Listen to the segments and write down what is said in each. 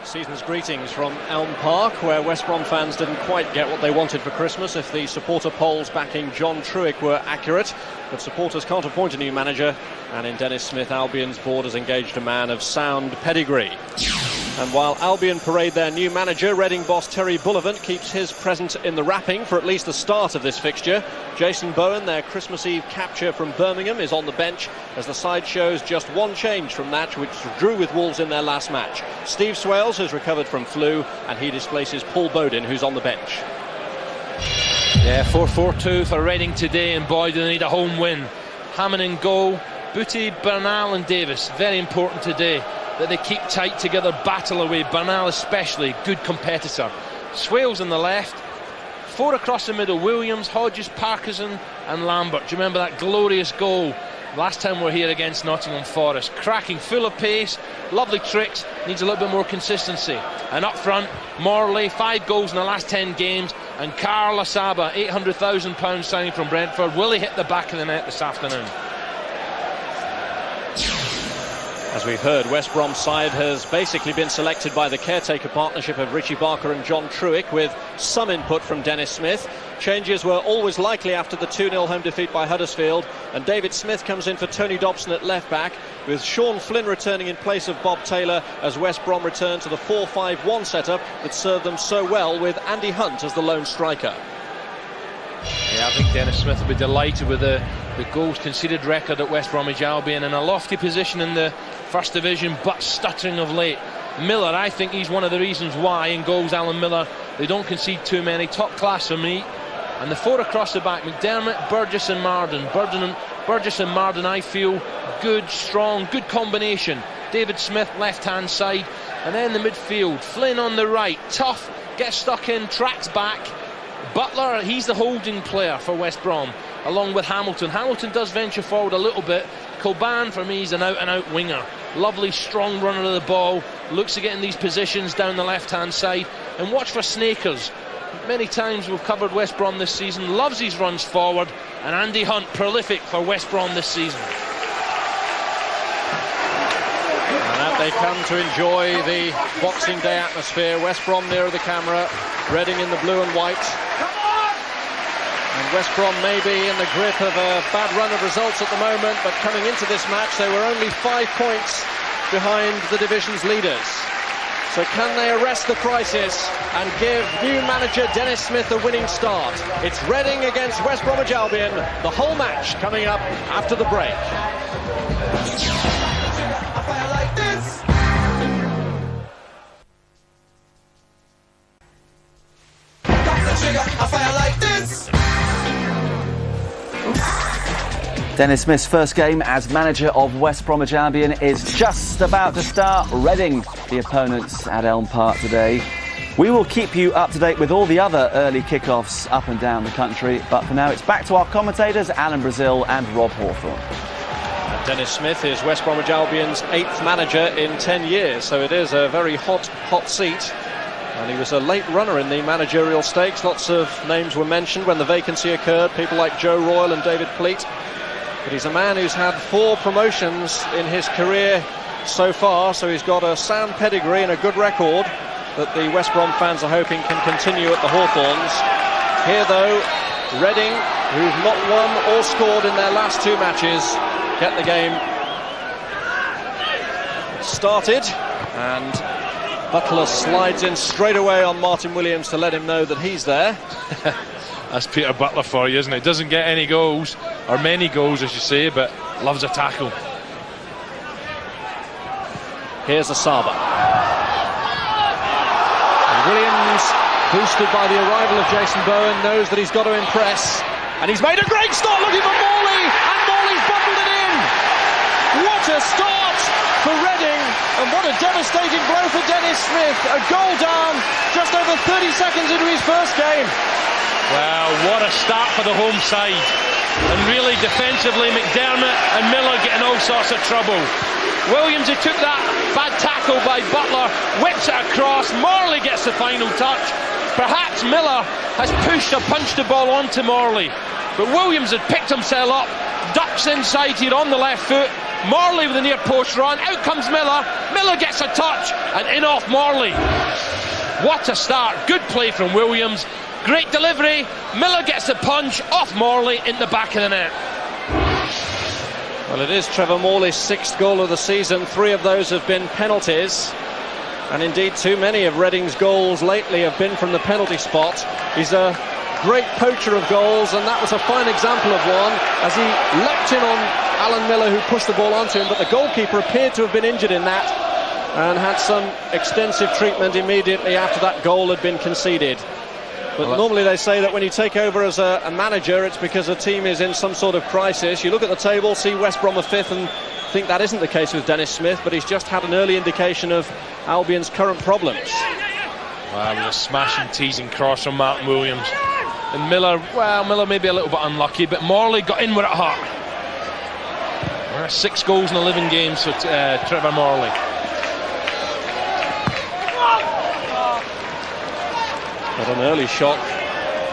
Season's greetings from Elm Park, where West Brom fans didn't quite get what they wanted for Christmas if the supporter polls backing John Trueck were accurate. But supporters can't appoint a new manager, and in Dennis Smith, Albion's board has engaged a man of sound pedigree. And while Albion parade their new manager, Reading boss Terry Bullivant keeps his present in the wrapping for at least the start of this fixture. Jason Bowen, their Christmas Eve capture from Birmingham, is on the bench as the side shows just one change from that which drew with Wolves in their last match. Steve Swales has recovered from flu, and he displaces Paul Bowden, who's on the bench. Yeah, 4-4-2 for Reading today, and boy, do they need a home win. Hammond in goal, Booty, Bernal and Davies. Very important today that they keep tight together, battle away. Bernal especially, good competitor. Swales on the left, four across the middle, Williams, Hodges, Parkinson and Lambert. Do you remember that glorious goal last time we were here against Nottingham Forest? Cracking, full of pace, lovely tricks, needs a little bit more consistency. And up front, Morley, 5 goals in the last 10 games, and Carl Asaba, £800,000 signing from Brentford. Will he hit the back of the net this afternoon? As we've heard, West Brom's side has basically been selected by the caretaker partnership of Richie Barker and John Trueck, with some input from Dennis Smith. Changes were always likely after the 2-0 home defeat by Huddersfield, and David Smith comes in for Tony Dobson at left back, with Sean Flynn returning in place of Bob Taylor as West Brom return to the 4-5-1 setup that served them so well, with Andy Hunt as the lone striker. Yeah, I think Dennis Smith will be delighted with the goals conceded record at West Bromwich Albion, in a lofty position in the First Division, but stuttering of late. Miller, I think he's one of the reasons why in goals. Alan Miller, they don't concede too many. Top class for me. And the four across the back, McDermott, Burgess and Mardon. Burgess and Mardon, I feel, good, strong, good combination. David Smith, left-hand side. And then the midfield, Flynn on the right, tough, gets stuck in, tracks back. Butler, he's the holding player for West Brom, along with Hamilton. Hamilton does venture forward a little bit. Kilbane, for me, is an out-and-out winger. Lovely, strong runner of the ball. Looks to get in these positions down the left-hand side. And watch for Sneekes. Many times we've covered West Brom this season. Loves his runs forward. And Andy Hunt, prolific for West Brom this season. And out they come to enjoy the Boxing Day atmosphere. West Brom nearer the camera. Reading in the blue and white. And West Brom may be in the grip of a bad run of results at the moment, but coming into this match they were only 5 points behind the division's leaders. So can they arrest the crisis and give new manager Dennis Smith a winning start? It's Reading against West Bromwich Albion, the whole match coming up after the break. Dennis Smith's first game as manager of West Bromwich Albion is just about to start. Reading, the opponents at Elm Park today. We will keep you up to date with all the other early kickoffs up and down the country, but for now it's back to our commentators, Alan Brazil and Rob Hawthorne. Dennis Smith is West Bromwich Albion's 8th manager in 10 years, so it is a very hot seat. And he was a late runner in the managerial stakes. Lots of names were mentioned when the vacancy occurred, people like Joe Royle and David Pleat. But he's a man who's had 4 promotions in his career so far, so he's got a sound pedigree and a good record that the West Brom fans are hoping can continue at the Hawthorns. Here though, Reading, who've not won or scored in their last 2 matches, get the game started, and Butler slides in straight away on Martin Williams to let him know that he's there. That's Peter Butler for you, isn't it? Doesn't get any goals, or many goals I should say, but loves a tackle. Here's Asaba. And Williams, boosted by the arrival of Jason Bowen, knows that he's got to impress. And he's made a great start looking for Morley, and Morley's bundled it in. What a start for Reading, and what a devastating blow for Dennis Smith. A goal down just over 30 seconds into his first game. Well, what a start for the home side. And really defensively, McDermott and Miller getting all sorts of trouble. Williams, who took that bad tackle by Butler, whips it across. Morley gets the final touch. Perhaps Miller has pushed or punched the ball onto Morley, but Williams had picked himself up, ducks inside here on the left foot. Morley with the near post run. Out comes Miller. Miller gets a touch and in off Morley. What a start. Good play from Williams. Great delivery. Miller gets the punch off Morley in the back of the net. Well, it is Trevor Morley's 6th goal of the season. 3 of those have been penalties. And indeed, too many of Reading's goals lately have been from the penalty spot. He's a great poacher of goals, and that was a fine example of one as he leapt in on Alan Miller, who pushed the ball onto him, but the goalkeeper appeared to have been injured in that and had some extensive treatment immediately after that goal had been conceded. But normally they say that when you take over as a manager, it's because a team is in some sort of crisis. You look at the table, see West Brom are 5th, and think that isn't the case with Dennis Smith, but he's just had an early indication of Albion's current problems. Well, it was a smashing, teasing cross from Martin Williams. And Miller, well, Miller may be a little bit unlucky, but Morley got in where it hurt. 6 goals in 11 games for Trevor Morley. But an early shock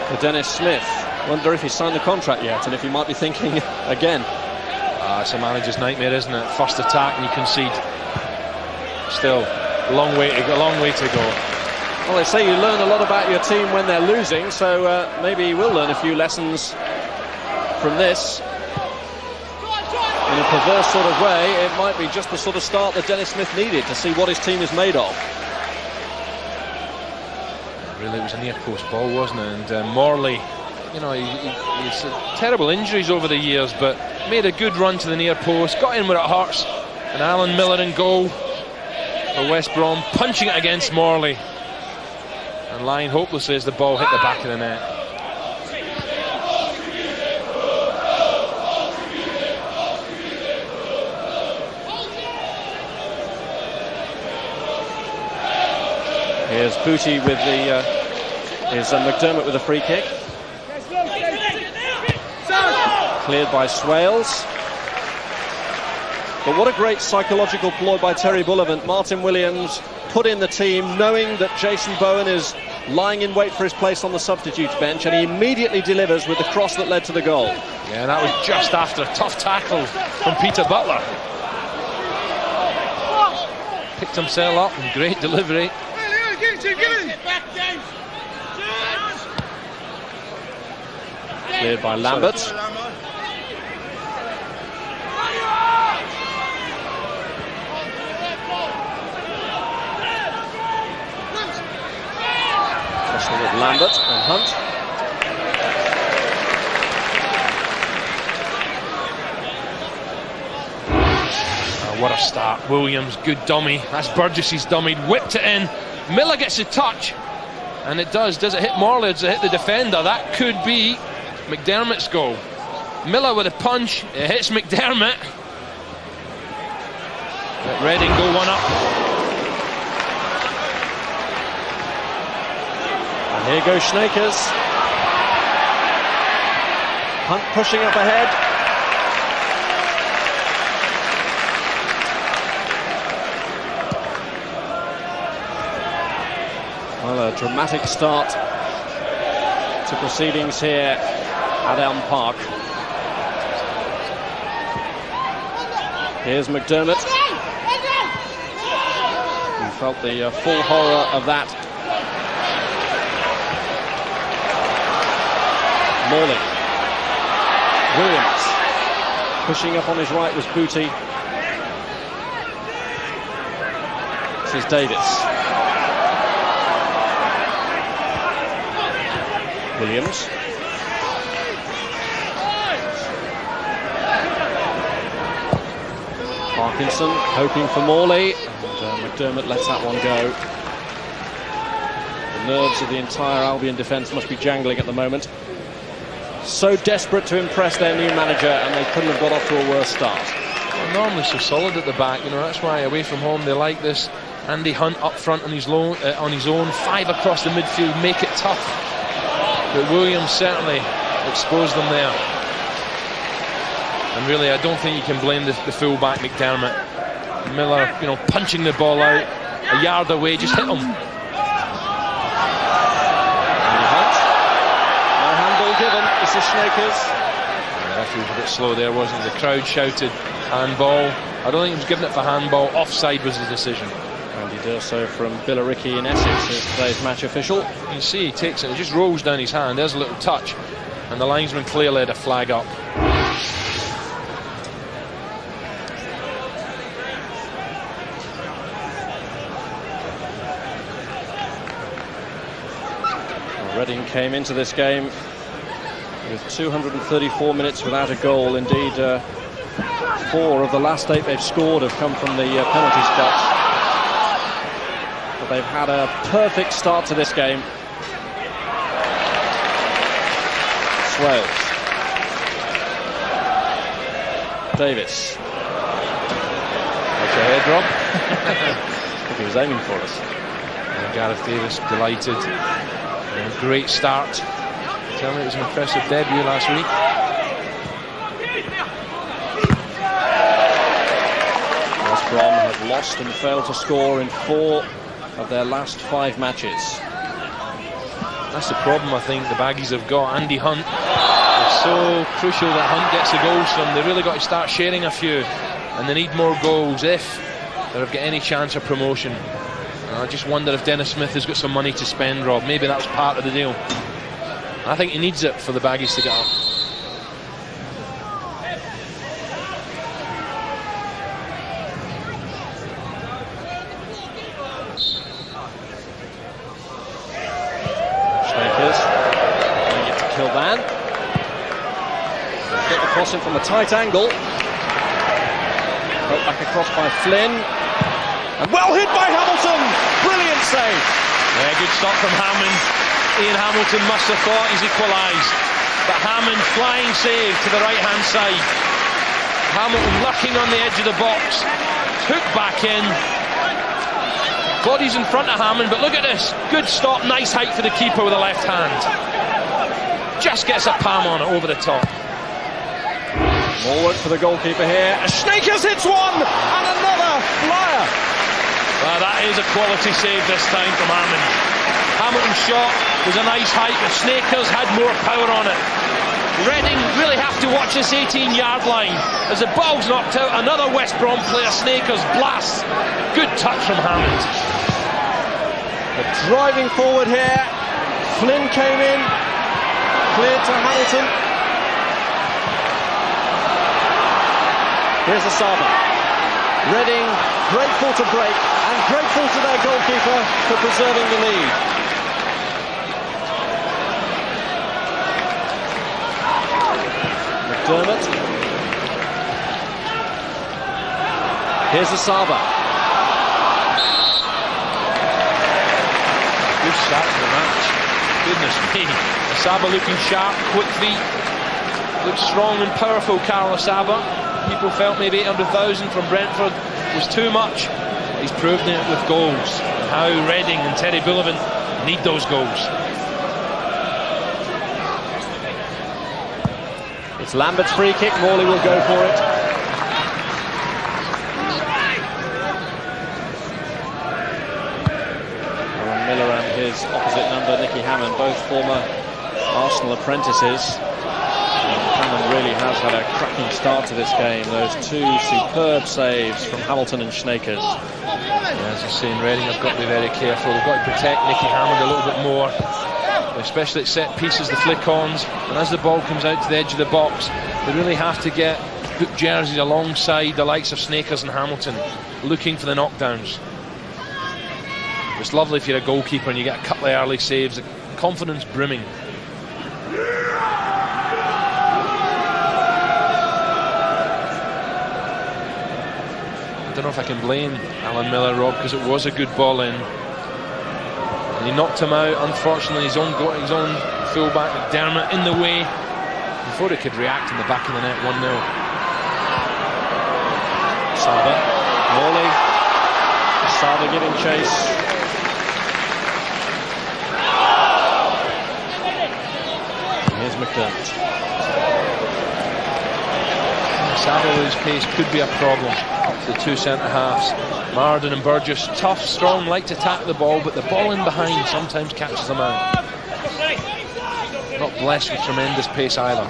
for Dennis Smith. Wonder if he's signed the contract yet, and if he might be thinking again. It's a manager's nightmare, isn't it? First attack and you concede. Still, a long way to go. Well, they say you learn a lot about your team when they're losing, so maybe he will learn a few lessons from this. In a perverse sort of way, it might be just the sort of start that Dennis Smith needed to see what his team is made of. Really, it was a near post ball, wasn't it? And Morley, you know, he's had terrible injuries over the years, but made a good run to the near post, got in where it hurts, and Alan Miller in goal for West Brom, punching it against Morley, and lying hopelessly as the ball hit the back of the net. Here's Booty with the McDermott with a free kick. Cleared by Swales. But what a great psychological ploy by Terry Bullivant. Martin Williams put in the team knowing that Jason Bowen is lying in wait for his place on the substitutes bench, and he immediately delivers with the cross that led to the goal. Yeah, that was just after a tough tackle from Peter Butler. Picked himself up and great delivery. Cleared by Lambert. Crossing with Lambert and Hunt. What a start. Williams, good dummy. That's Burgess' dummy. Whipped it in. Miller gets a touch. And it does. Does it hit Morley? Does it hit the defender? That could be McDermott's goal. Miller with a punch. It hits McDermott. But Reading go 1 up. And here goes Sneekes. Hunt pushing up ahead. Well, a dramatic start to proceedings here at Elm Park. Here's McDermott. You felt the full horror of that. Morley. Williams. Pushing up on his right was Booty. This is Davies. Williams. Parkinson hoping for Morley, and McDermott lets that one go. The nerves of the entire Albion defence must be jangling at the moment. So desperate to impress their new manager, and they couldn't have got off to a worse start. Well, normally so solid at the back, you know, that's why away from home they like this. Andy Hunt up front on his own, 5 across the midfield, make it tough. But Williams certainly exposed them there. And really, I don't think you can blame the full-back McDermott. Miller, you know, punching the ball out a yard away, just hit him. No handball given. This is Sneekes. The referee was a bit slow there, wasn't he? The crowd shouted handball. I don't think he was giving it for handball. Offside was the decision. Andy Durso from Billericay in Essex is today's match official. You can see he takes it, it just rolls down his hand. There's a little touch, and the linesman clearly had a flag up. Reading came into this game with 234 minutes without a goal. Indeed, 4 of the last 8 they've scored have come from the penalty spot. But they've had a perfect start to this game. Swales. Davies. That's your head, Rob. I think he was aiming for us. And Gareth Davies delighted. Great start. Tell me it was an impressive debut last week. West Brom have lost and failed to score in 4 of their last 5 matches. That's the problem I think the Baggies have got. Andy Hunt, it's so crucial that Hunt gets the goals from. They really got to start sharing a few, and they need more goals if they've got any chance of promotion. I just wonder if Dennis Smith has got some money to spend, Rob. Maybe that was part of the deal. I think he needs it for the Baggies to get up. Sneekes going it to Kilbane. Get the crossing from a tight angle. Put back across by Flynn. And well hit by Hamilton! Brilliant save! Yeah, good stop from Hammond. Ian Hamilton must have thought he's equalised. But Hammond, flying save to the right-hand side. Hamilton lurking on the edge of the box. Hook back in. Body's in front of Hammond, but look at this. Good stop, nice height for the keeper with the left hand. Just gets a palm on it over the top. More work for the goalkeeper here. Sneekes hits one! And another flyer! Well, that is a quality save this time from Hammond. Hamilton's shot was a nice height, but Sneekes had more power on it. Reading really have to watch this 18-yard line. As the ball's knocked out, another West Brom player, Sneekes, blasts. Good touch from Hammond. But driving forward here. Flynn came in. Cleared to Hamilton. Here's Asaba. Reading grateful to break and grateful to their goalkeeper for preserving the lead. McDermott. Here's Asaba. Good start to the match. Goodness me. Asaba looking sharp, quick feet. Looks strong and powerful, Carl Asaba. People felt maybe 800,000 from Brentford was too much. He's proven it with goals. And how Reading and Terry Bullivant need those goals. It's Lambert's free kick. Morley will go for it. Aaron Miller and his opposite number, Nicky Hammond, both former Arsenal apprentices. Hammond really has had a cracking start to this game. Those 2 superb saves from Hamilton and Sneekes. Yeah, as you're saying, Reading have got to be very careful. They've got to protect Nicky Hammond a little bit more, especially at set pieces, the flick-ons. And as the ball comes out to the edge of the box, they really have to get hook jerseys alongside the likes of Sneekes and Hamilton, looking for the knockdowns. It's lovely if you're a goalkeeper and you get a couple of early saves, the confidence brimming. I don't know if I can blame Alan Miller, Rob, because it was a good ball in. And he knocked him out. Unfortunately, his own fullback, McDermott, in the way before he could react in the back of the net. 1-0. Asaba. Morley. Asaba giving chase. Here's McDermott. Asaba's pace could be a problem. The 2 centre-halves, Mardon and Burgess, tough, strong, like to attack the ball, but the ball in behind sometimes catches them out. Not blessed with tremendous pace either.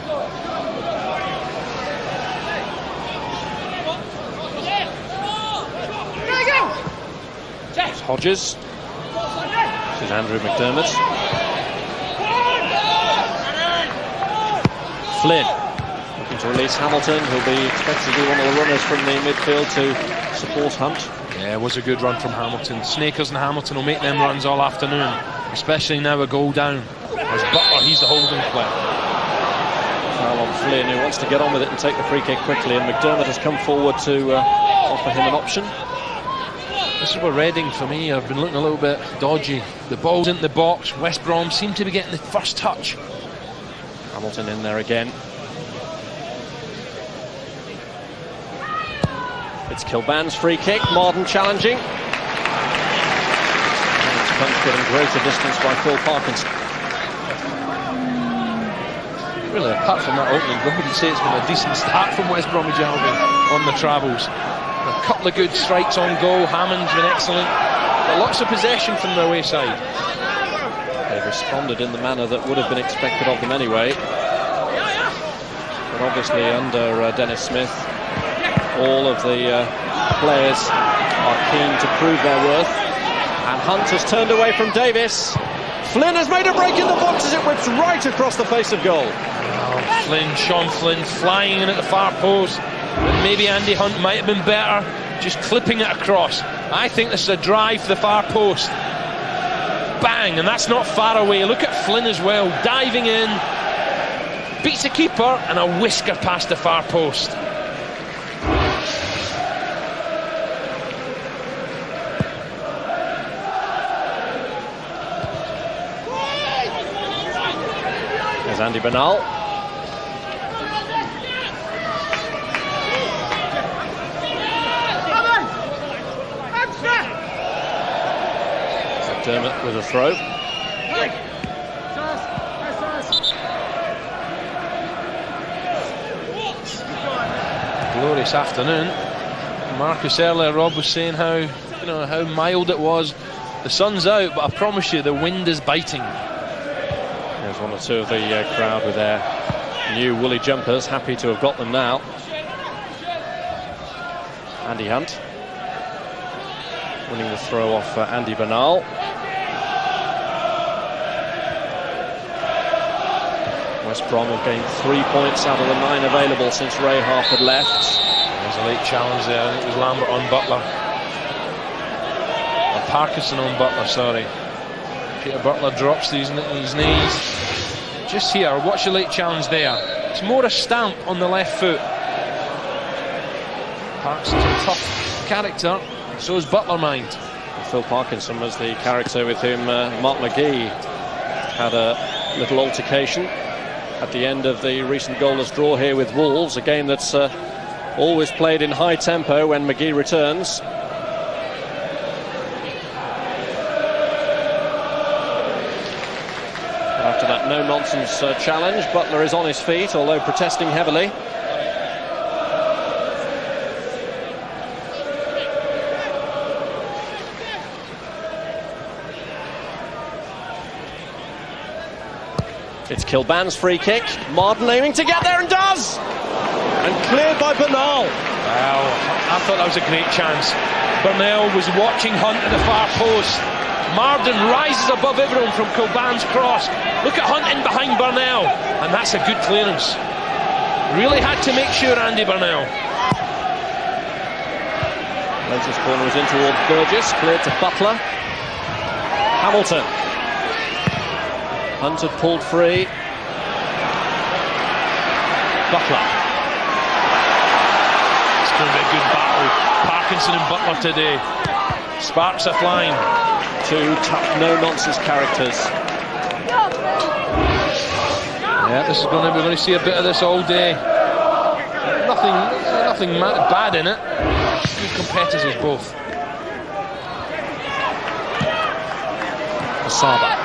Hodges. This is Andrew McDermott. Flynn looking to release Hamilton, who'll be expected to be one of the runners from the midfield to support Hunt. Yeah, it was a good run from Hamilton. Sneekes and Hamilton will make them runs all afternoon, especially now a goal down. As Butler, he's the holding player. Foul on Flynn, who wants to get on with it and take the free kick quickly, and McDermott has come forward to offer him an option. This is where Reading, for me, have been looking a little bit dodgy. The ball's into the box. West Brom seem to be getting the first touch. Hamilton in there again. It's Kilbane's free kick. Mardon challenging. And it's punch getting greater distance by Phil Parkinson. Really, apart from that opening goal, you'd say it's been a decent start from West Bromwich Albion on the travels. A couple of good strikes on goal. Hammond's been excellent. But lots of possession from their away side. They've responded in the manner that would have been expected of them anyway. But obviously under Dennis Smith, all of the players are keen to prove their worth. And Hunt has turned away from Davies. Flynn has made a break in the box as it whips right across the face of goal. Oh, Sean Flynn flying in at the far post. But maybe Andy Hunt might have been better just clipping it across. I think this is a drive to the far post. Bang, and that's not far away. Look at Flynn as well, diving in. Beats the keeper and a whisker past the far post. There's Andy Bernal. McDermott with a throw. Glorious afternoon. Marcus earlier, Rob was saying how mild it was. The sun's out, but I promise you the wind is biting. There's one or two of the crowd with their new woolly jumpers, happy to have got them now. Andy Hunt winning the throw off Andy Bernal. West Brom have gained 3 points out of the 9 available since Ray Half had left. There's a late challenge there. I think it was Lambert on Butler. Or Parkinson on Butler, sorry. Peter Butler drops these his knees. Just here, watch the late challenge there. It's more a stamp on the left foot. Parkinson's a tough character, so is Butler mind. Phil Parkinson was the character with whom Mark McGee had a little altercation at the end of the recent goalless draw here with Wolves, a game that's always played in high tempo when McGee returns. After that no-nonsense challenge, Butler is on his feet, although protesting heavily. It's Kilbane's free kick. Mardon aiming to get there and does! And cleared by Bernal. Wow, I thought that was a great chance. Bernal was watching Hunt at the far post. Mardon rises above everyone from Kilbane's cross. Look at Hunt in behind Bernal, and that's a good clearance. Really had to make sure, Andy Bernal. Latest corner is in towards Burgess, cleared to Butler. Hamilton. Hunt had pulled free. Butler. It's going to be a good battle. Parkinson and Butler today. Sparks are flying. Two tough, no-nonsense characters. Yeah, this is going to be. We're going to see a bit of this all day. Nothing bad in it. Good competitors both. Asaba.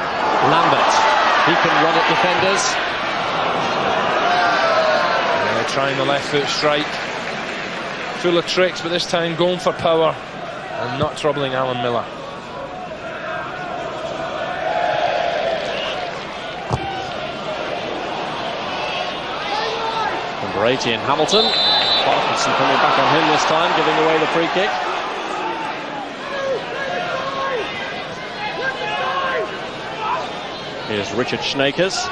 Lambert. He can run at defenders. Yeah, trying the left foot strike. Full of tricks, but this time going for power and not troubling Alan Miller. Number 80 in Hamilton. Parkinson coming back on him this time, giving away the free kick. Here's Richard Sneekes.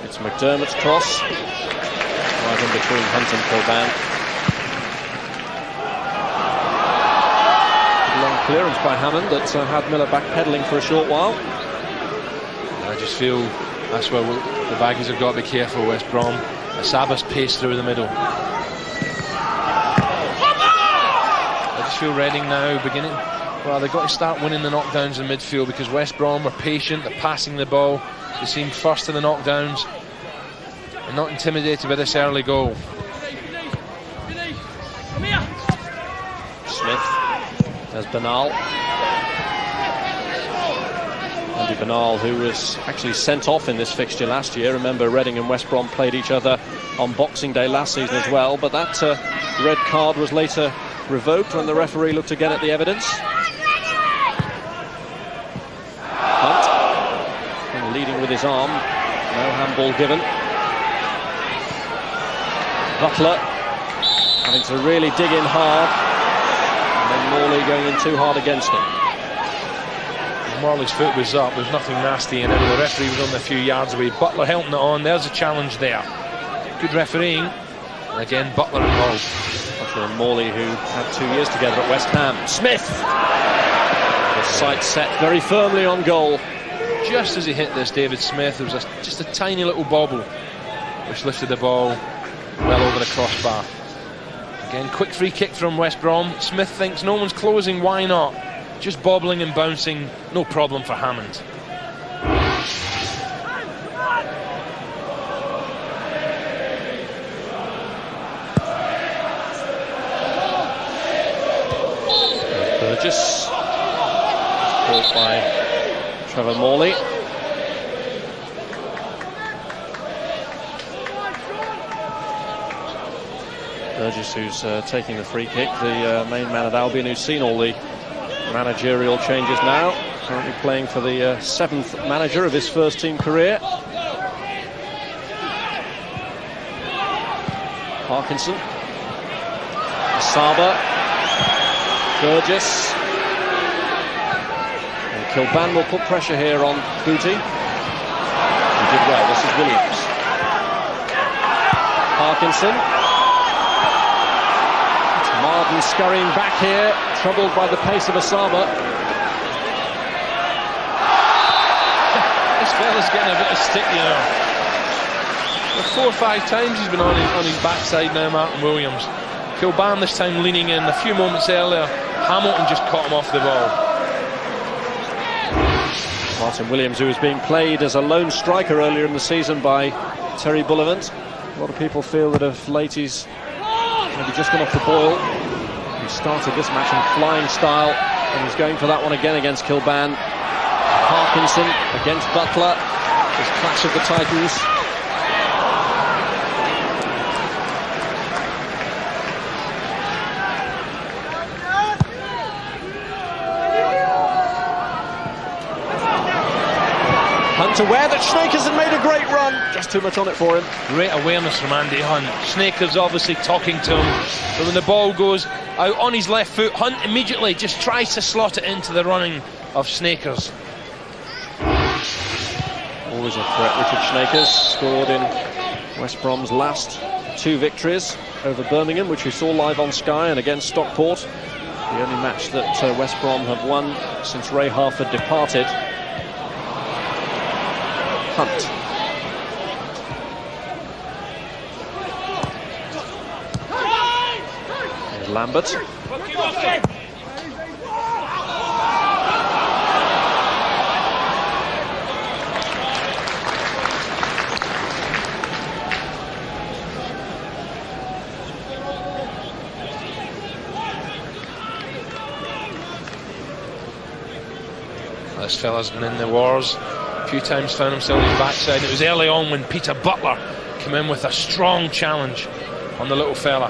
It's McDermott's cross. Right in between Hunt and Kilbane. Long clearance by Hammond that had Miller backpedaling for a short while. I just feel that's where the Baggies have got to be careful, West Brom. Asaba's pace through the middle. I just feel Reading now beginning. Well, they've got to start winning the knockdowns in midfield because West Brom are patient, they're passing the ball. They seem first in the knockdowns and not intimidated by this early goal. Smith. There's Bernal. Andy Bernal, who was actually sent off in this fixture last year. Remember, Reading and West Brom played each other on Boxing Day last season as well, but that red card was later revoked when the referee looked again at the evidence. Hunt leading with his arm. No handball given. Butler having to really dig in hard, and then Morley going in too hard against him. Morley's foot was up, there's nothing nasty in it. The referee was only a few yards away. Butler helping it on, there's a challenge there. Good refereeing, and again Butler involved. Butler and Morley, who had 2 years together at West Ham. Smith! The sight set very firmly on goal. Just as he hit this, David Smith, there was just a tiny little bobble which lifted the ball well over the crossbar. Again, quick free kick from West Brom. Smith thinks no one's closing, why not? Just bobbling and bouncing, no problem for Hammond. Burgess, caught by Trevor Morley. Burgess, who's taking the free kick, the main man at Albion, who's seen all the managerial changes now, currently playing for the 7th manager of his first team career. Parkinson, Asaba, Burgess, and Kilbane will put pressure here on Booty. He did well. This is Williams. Parkinson. Mardon scurrying back here, troubled by the pace of Asaba. This fella's getting a bit of stick, you know. 4 or 5 times he's been on his backside now, Martin Williams. Kilbane this time leaning in. A few moments earlier, Hamilton just caught him off the ball. Martin Williams, who was being played as a lone striker earlier in the season by Terry Bullivant. A lot of people feel that of late he's maybe just gone off the boil. He started this match in flying style and he's going for that one again against Kilbane. Parkinson against Butler. This clash of the Titans. Hunt aware that Sneekes had made a great run. Just too much on it for him. Great awareness from Andy Hunt. Sneekes obviously talking to him. But when the ball goes out on his left foot, Hunt immediately just tries to slot it into the running of Sneekes. Always a threat. Richard Sneekes scored in West Brom's last 2 victories over Birmingham, which we saw live on Sky, and against Stockport. The only match that West Brom have won since Ray Harford departed. Hunt. Here's Lambert. This fella's been in the wars. A few times found himself on his backside. It was early on when Peter Butler came in with a strong challenge on the little fella.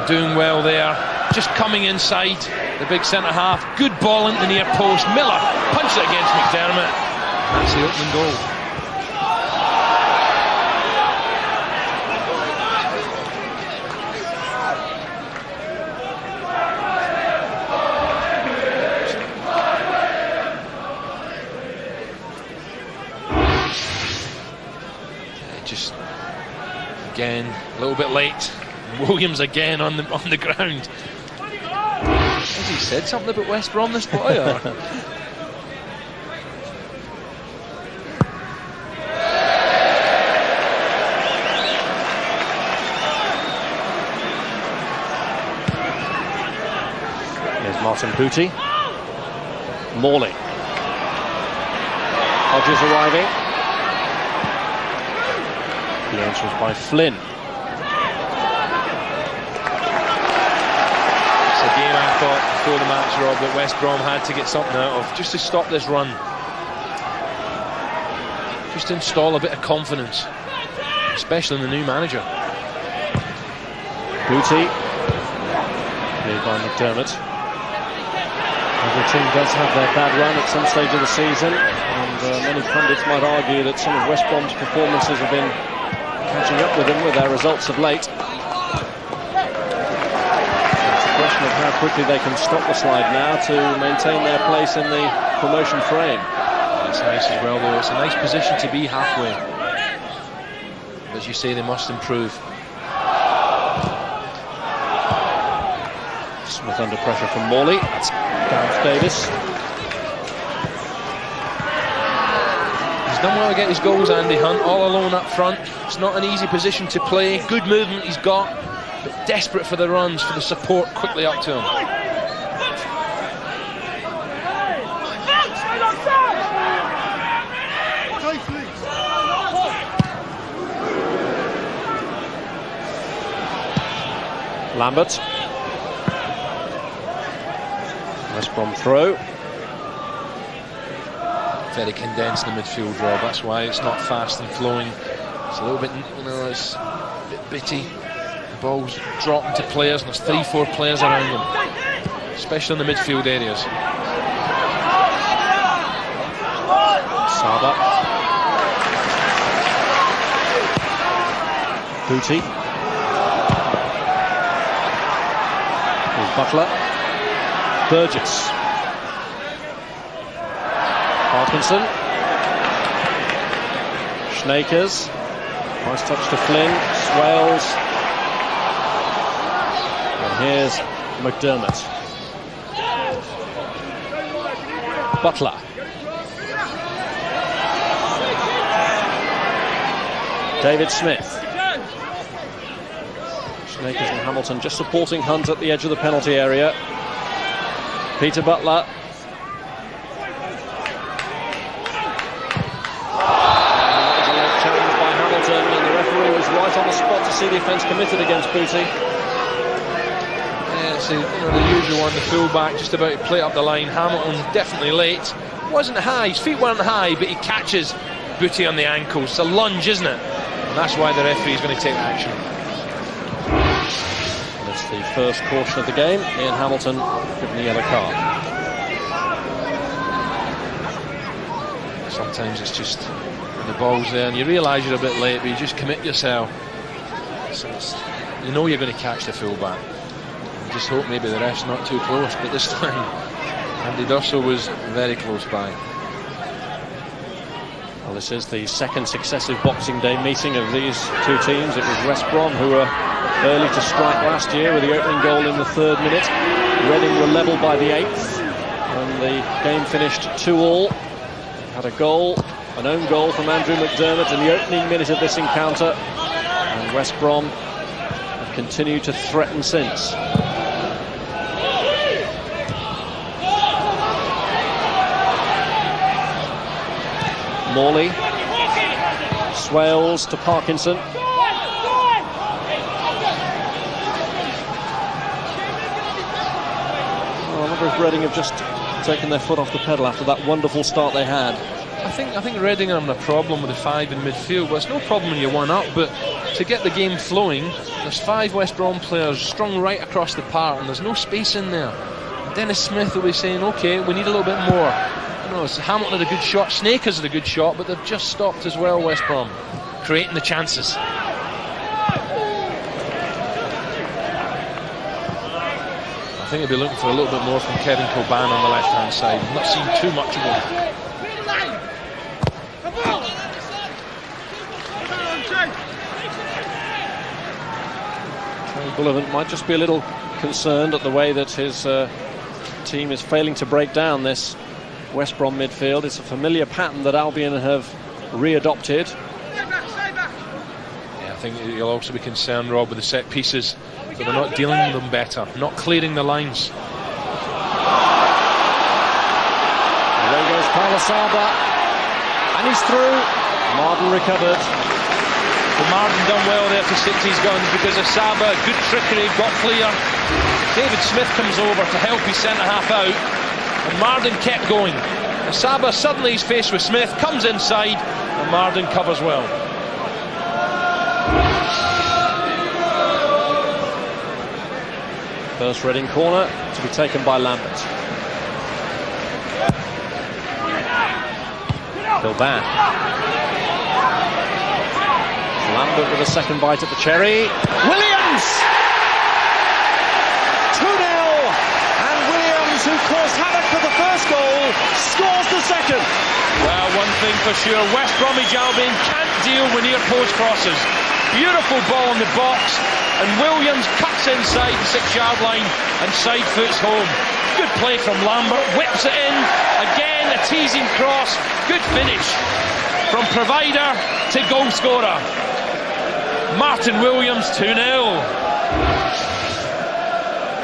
Doing well there, just coming inside the big centre half. Good ball into the near post. Miller punched it against McDermott. That's the opening goal. Again, a little bit late. Williams again on the ground. Has he said something about West Brom, this boy? Or? Here's Martin Booty. Morley. Hodges arriving. The answer is by Flynn. It's a game I thought before the match, Rob, that West Brom had to get something out of, just to stop this run. Just to install a bit of confidence, especially in the new manager. Booty. Played by McDermott. Every team does have their bad run at some stage of the season, and many pundits might argue that some of West Brom's performances have been catching up with them with their results of late. It's a question of how quickly they can stop the slide now to maintain their place in the promotion frame. That's nice as well, though. It's a nice position to be halfway. As you say, they must improve. Smith under pressure from Morley. That's down to Davies. He's done well to get his goals, Andy Hunt, all alone up front. It's not an easy position to play. Good movement he's got, but desperate for the runs, for the support quickly up to him. Lambert. West Brom throw. Very condensed in the midfield, Rob. That's why it's not fast and flowing. It's a little bit, it's a bit bitty. The ball's dropping to players, and there's 3-4 players around them, especially in the midfield areas. Asaba. Booty. Here's Butler. Burgess. Parkinson. Sneekes. Nice touch to Flynn. Swales. And here's McDermott. Butler. David Smith. Sneekes and Hamilton just supporting Hunt at the edge of the penalty area. Peter Butler. Challenged by Hamilton, and the referee was right on the spot to see the offence committed against Booty. Yeah, it's the usual one, the full-back just about to play up the line. Hamilton definitely late. Wasn't high, his feet weren't high, but he catches Booty on the ankle. It's a lunge, isn't it? And that's why the referee is going to take action. That's the first portion of the game. Ian Hamilton given the yellow card. Sometimes it's just the ball's there and you realise you're a bit late, but you just commit yourself. So you know you're going to catch the full-back. You just hope maybe the ref's not too close, but this time Andy Dussel was very close by. Well, this is the second successive Boxing Day meeting of these two teams. It was West Brom who were early to strike last year with the opening goal in the 3rd minute. Reading were level by the 8th, and the game finished 2-2. Had a goal, an own goal from Andrew McDermott in the opening minute of this encounter, and West Brom have continued to threaten since. Morley. Swales to Parkinson. I wonder if Reading have just taken their foot off the pedal after that wonderful start they had. I think Reading are having a problem with the 5 in midfield. Well, it's no problem when you're 1-up, but to get the game flowing, there's 5 West Brom players strung right across the park, and there's no space in there. Dennis Smith will be saying, OK, we need a little bit more. Hamilton had a good shot, Sneekes had a good shot, but they've just stopped as well, West Brom, creating the chances. I think he'll be looking for a little bit more from Kevin Kilbane on the left-hand side. I've not seen too much of him. Bullivant might just be a little concerned at the way that his team is failing to break down this West Brom midfield. It's a familiar pattern that Albion have re-adopted. Yeah, I think you'll also be concerned, Rob, with the set pieces, that they're not dealing with them better, not clearing the lines. Away goes Asaba, and he's through. Mardon recovered. Well, Mardon done well there to stick to his guns, because Asaba, good trickery, got clear. David Smith comes over to help his centre-half out, and Mardon kept going. Asaba suddenly is faced with Smith, comes inside, and Mardon covers well. First Reading corner to be taken by Lambert. Kilbane. Lambert with a second bite at the cherry. Williams! 2-0! And Williams, who caused havoc for the first goal, scores the second. Well, one thing for sure, West Bromwich Albion can't deal with near post crosses. Beautiful ball in the box, and Williams cuts inside the 6-yard line and side foots home. Good play from Lambert, whips it in, again a teasing cross, good finish from provider to goal scorer. Martin Williams, 2-0.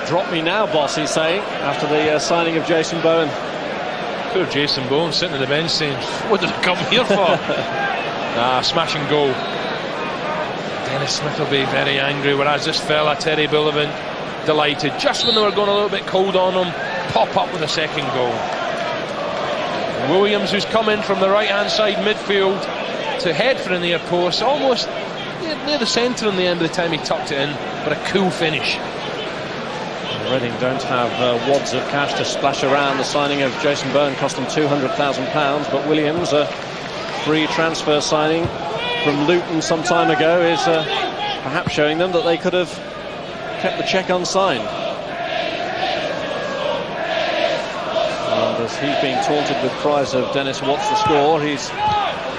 Drop me now, boss, he's saying, after the signing of Jason Bowen. Poor Jason Bowen sitting on the bench saying, what did I come here for? Smashing goal. Dennis Smith will be very angry, whereas this fella, Terry Bullivant, delighted. Just when they were going a little bit cold on him, pop up with a second goal. And Williams, who's come in from the right-hand side midfield to head for the near post, almost near the centre in the end of the time he tucked it in, but a cool finish. Reading don't have wads of cash to splash around. The signing of Jason Bowen cost them £200,000, but Williams, a free transfer signing from Luton some time ago, is perhaps showing them that they could have kept the cheque unsigned. And as he's being taunted with cries of "Dennis, what's the score?" he's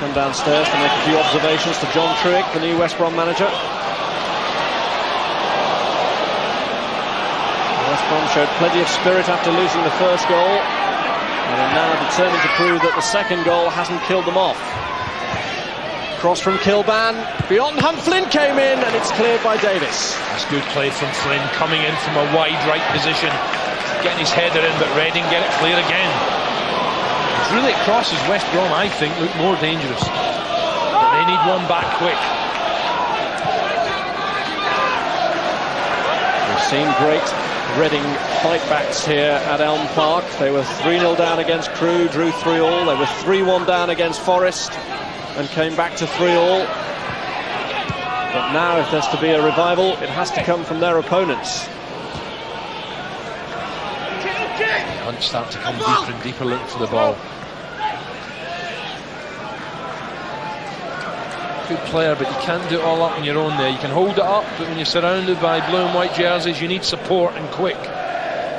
come downstairs to make a few observations to John Truick, the new West Brom manager. West Brom showed plenty of spirit after losing the first goal, and are now determined to prove that the second goal hasn't killed them off. Cross from Kilbane, beyond Hunt. Flynn came in, and it's cleared by Davies. That's good play from Flynn, coming in from a wide right position, getting his header in, but Reading get it clear again. Really, it crosses West Brom, I think, look more dangerous, but they need one back quick. We've seen great Reading fightbacks here at Elm Park. They were 3-0 down against Crewe, drew 3-3. They were 3-1 down against Forest and came back to 3-3. But now, if there's to be a revival, it has to come from their opponents. Hunt start to come deeper and deeper, looking for the ball. Good player, but you can't do it all up on your own there. You can hold it up, but when you're surrounded by blue and white jerseys, you need support, and quick.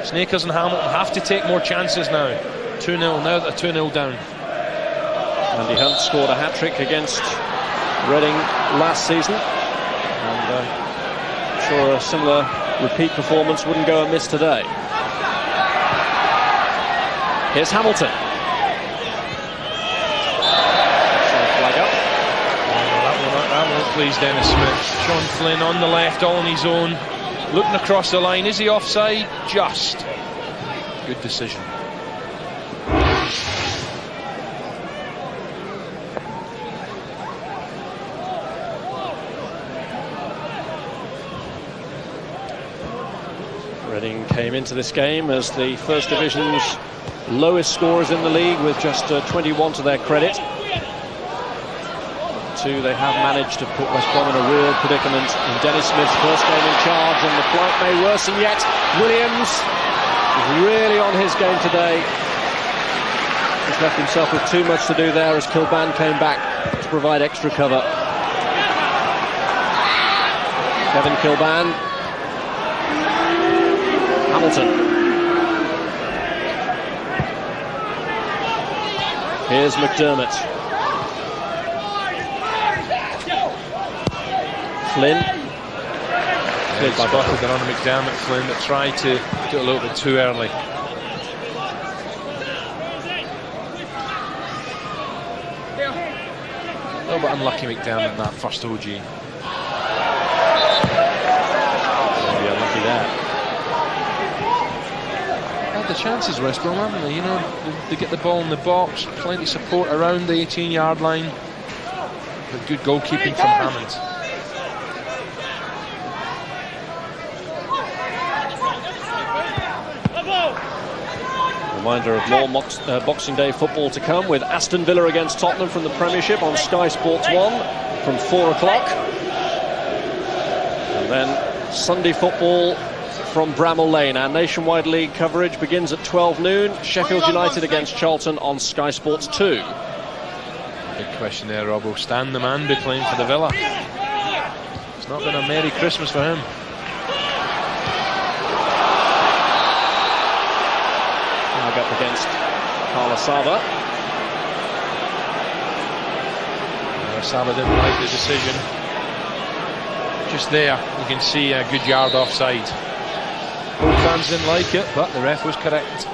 Sneekes and Hammond have to take more chances now. 2-0, now they're 2-0 down. Andy Hunt scored a hat-trick against Reading last season, and I'm sure a similar repeat performance wouldn't go amiss today. Here's Hamilton. Flag up. That won't please Dennis Smith. Sean Flynn on the left, all on his own, looking across the line. Is he offside? Just. Good decision. Reading came into this game as the First Division's lowest scorers in the league, with just 21 to their credit. They have managed to put West Brom in a real predicament in Dennis Smith's first game in charge, and the plight may worsen yet. Williams is really on his game today. He's left himself with too much to do there as Kilbane came back to provide extra cover. Kevin Kilbane. Hamilton. Here's McDermott. Flynn. Cleared by spotted it on McDermott, Flynn, but tried to do it a little bit too early. A little bit unlucky McDermott in that first OG. Maybe unlucky there. Had the chances, West Brom, haven't they? You know, they get the ball in the box, plenty of support around the 18-yard line. But good goalkeeping from Hammond. Reminder of more Boxing Day football to come, with Aston Villa against Tottenham from the Premiership on Sky Sports 1 from 4 o'clock. And then Sunday football from Bramall Lane. Our nationwide league coverage begins at 12 noon. Sheffield United against Charlton on Sky Sports 2. Big question there, Rob. Will Stan the man be playing for the Villa? It's not been a Merry Christmas for him. Up against Asaba. Asaba didn't like the decision. Just there, you can see a good yard offside. Both fans didn't like it, but the ref was correct.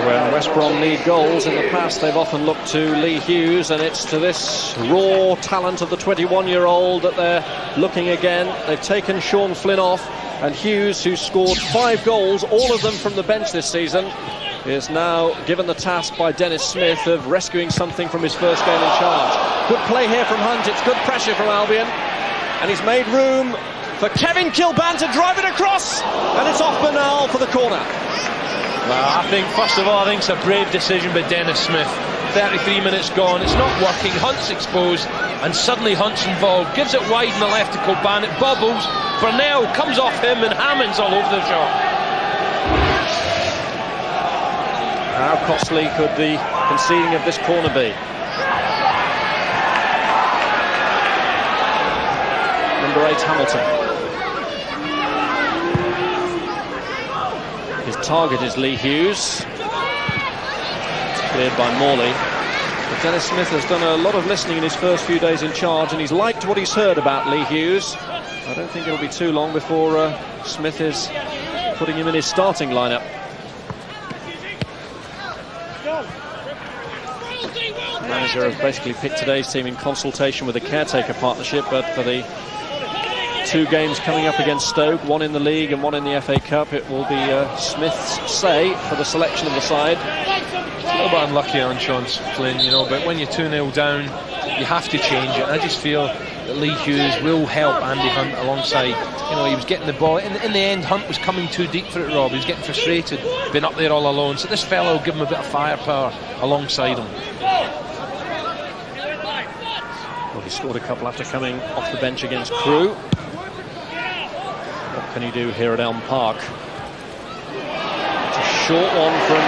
When West Brom need goals in the past, they've often looked to Lee Hughes, and it's to this raw talent of the 21-year-old that they're looking again. They've taken Sean Flynn off, and Hughes, who scored 5 goals, all of them from the bench this season, is now given the task by Dennis Smith of rescuing something from his first game in charge. Good play here from Hunt. It's good pressure from Albion, and he's made room for Kevin Kilbane to drive it across, and it's off Bernal for the corner. Well, I think, first of all, I think it's a brave decision by Dennis Smith. 33 minutes gone, it's not working, Hunt's exposed, and suddenly Hunt's involved. Gives it wide in the left to Kilbane, it bobbles, Bernal comes off him, and Hammond's all over the shot. How costly could the conceding of this corner be? Number 8, Hamilton. His target is Lee Hughes. It's cleared by Morley. But Dennis Smith has done a lot of listening in his first few days in charge, and he's liked what he's heard about Lee Hughes. I don't think it'll be too long before Smith is putting him in his starting lineup. The manager has basically picked today's team in consultation with the caretaker partnership, but for the 2 games coming up against Stoke, one in the league and one in the FA Cup, it will be Smith's say for the selection of the side. It's a little bit unlucky on Sean Flynn, you know, but when you're 2-0 down, you have to change it. I just feel that Lee Hughes will help Andy Hunt alongside. You know, he was getting the ball. In the end, Hunt was coming too deep for it, Rob. He was getting frustrated, being up there all alone. So this fellow will give him a bit of firepower alongside him. Well, he scored a couple after coming off the bench against Crewe. What can he do here at Elm Park? It's a short one from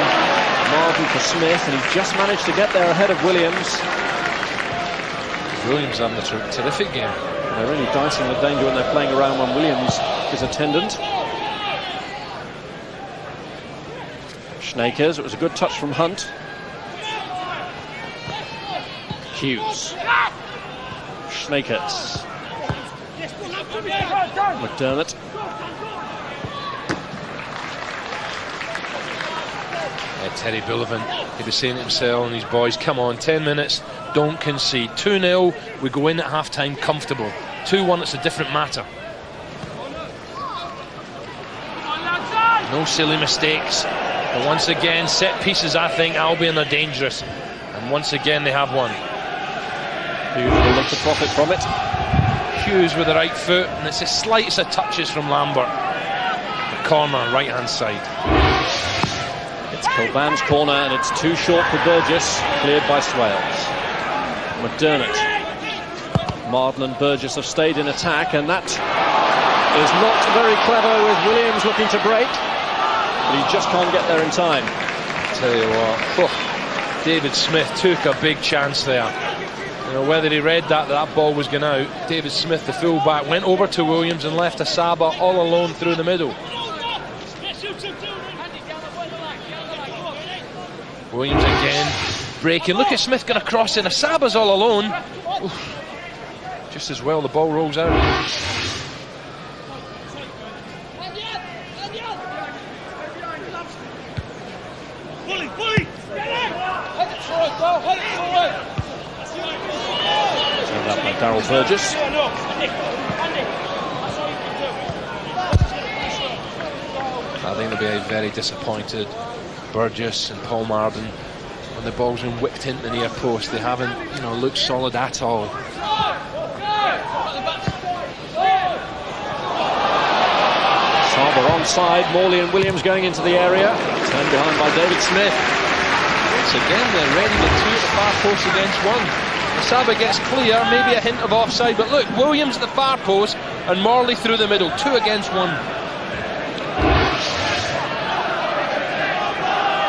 Mardon for Smith, and he's just managed to get there ahead of Williams. Williams having a terrific game. They're really dicing with danger when they're playing around when Williams is attendant. Sneekes, it was a good touch from Hunt. Hughes. Sneekes. McDermott. Terry Bullivant, he'd be saying to himself and his boys, come on, 10 minutes, don't concede. 2-0, we go in at half-time comfortable. 2-1, it's a different matter. No silly mistakes. But once again, set pieces, I think Albion are dangerous. And once again, they have one. Beautiful look to profit from it. Hughes with the right foot, and it's the slightest of touches from Lambert. The corner, right-hand side. It's Kilbane's corner, and it's too short for Burgess, cleared by Swales. McDermott. Mardon and Burgess have stayed in attack, and that is not very clever with Williams looking to break, but he just can't get there in time. Tell you what, David Smith took a big chance there. You know, whether he read that ball was going out, David Smith, the full-back, went over to Williams and left Asaba all alone through the middle. Williams again, breaking. Look at Smith going to cross in. Asaba's all alone. Oof. Just as well the ball rolls out. Turned up by Burgess. I think they'll be very disappointed, Burgess and Paul Mardon, when the ball's been whipped into the near post. They haven't, looked solid at all. Asaba onside. Morley and Williams going into the area. Turned behind by David Smith. Once again, they're ready with two at the far post against one. Asaba gets clear, maybe a hint of offside, but look, Williams at the far post and Morley through the middle. 2 against 1.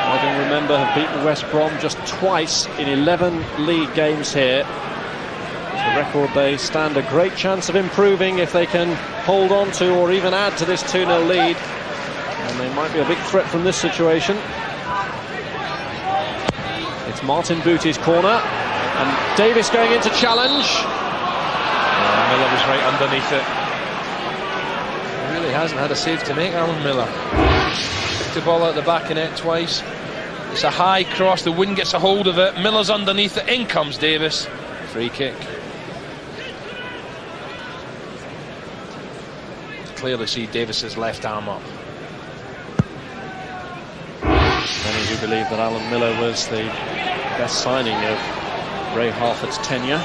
I can remember have beaten West Brom just twice in 11 league games here. It's a record they stand a great chance of improving if they can hold on to or even add to this 2-0 lead. And they might be a big threat from this situation. It's Martin Booty's corner. And Davies going into challenge. Miller was right underneath it. He really hasn't had a save to make, Alan Miller. Took the ball out the back of net twice. It's a high cross, the wind gets a hold of it. Miller's underneath it, in comes Davies. Free kick. Clearly see Davies's left arm up. Many who believe that Alan Miller was the best signing of Ray Harford's tenure.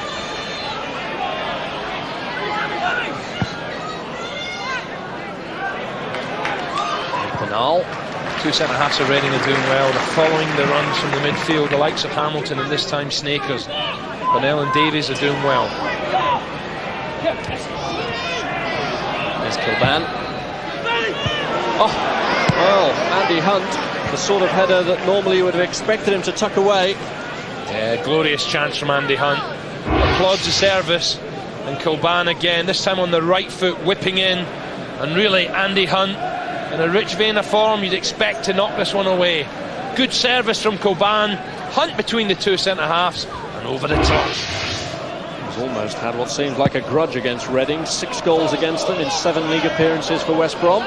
Bernal. 2 centre-halves of Reading are doing well. They're following the runs from the midfield, the likes of Hamilton and this time Sneekes. Bernal and Davies are doing well. There's Kilbane. Oh, well, Andy Hunt, the sort of header that normally you would have expected him to tuck away. Yeah, glorious chance from Andy Hunt. Applauds the service. And Kilbane again, this time on the right foot, whipping in. And really, Andy Hunt, in a rich vein of form, you'd expect to knock this one away. Good service from Kilbane. Hunt between the 2 centre-halves and over the top. He's almost had what seemed like a grudge against Reading. 6 goals against them in 7 league appearances for West Brom.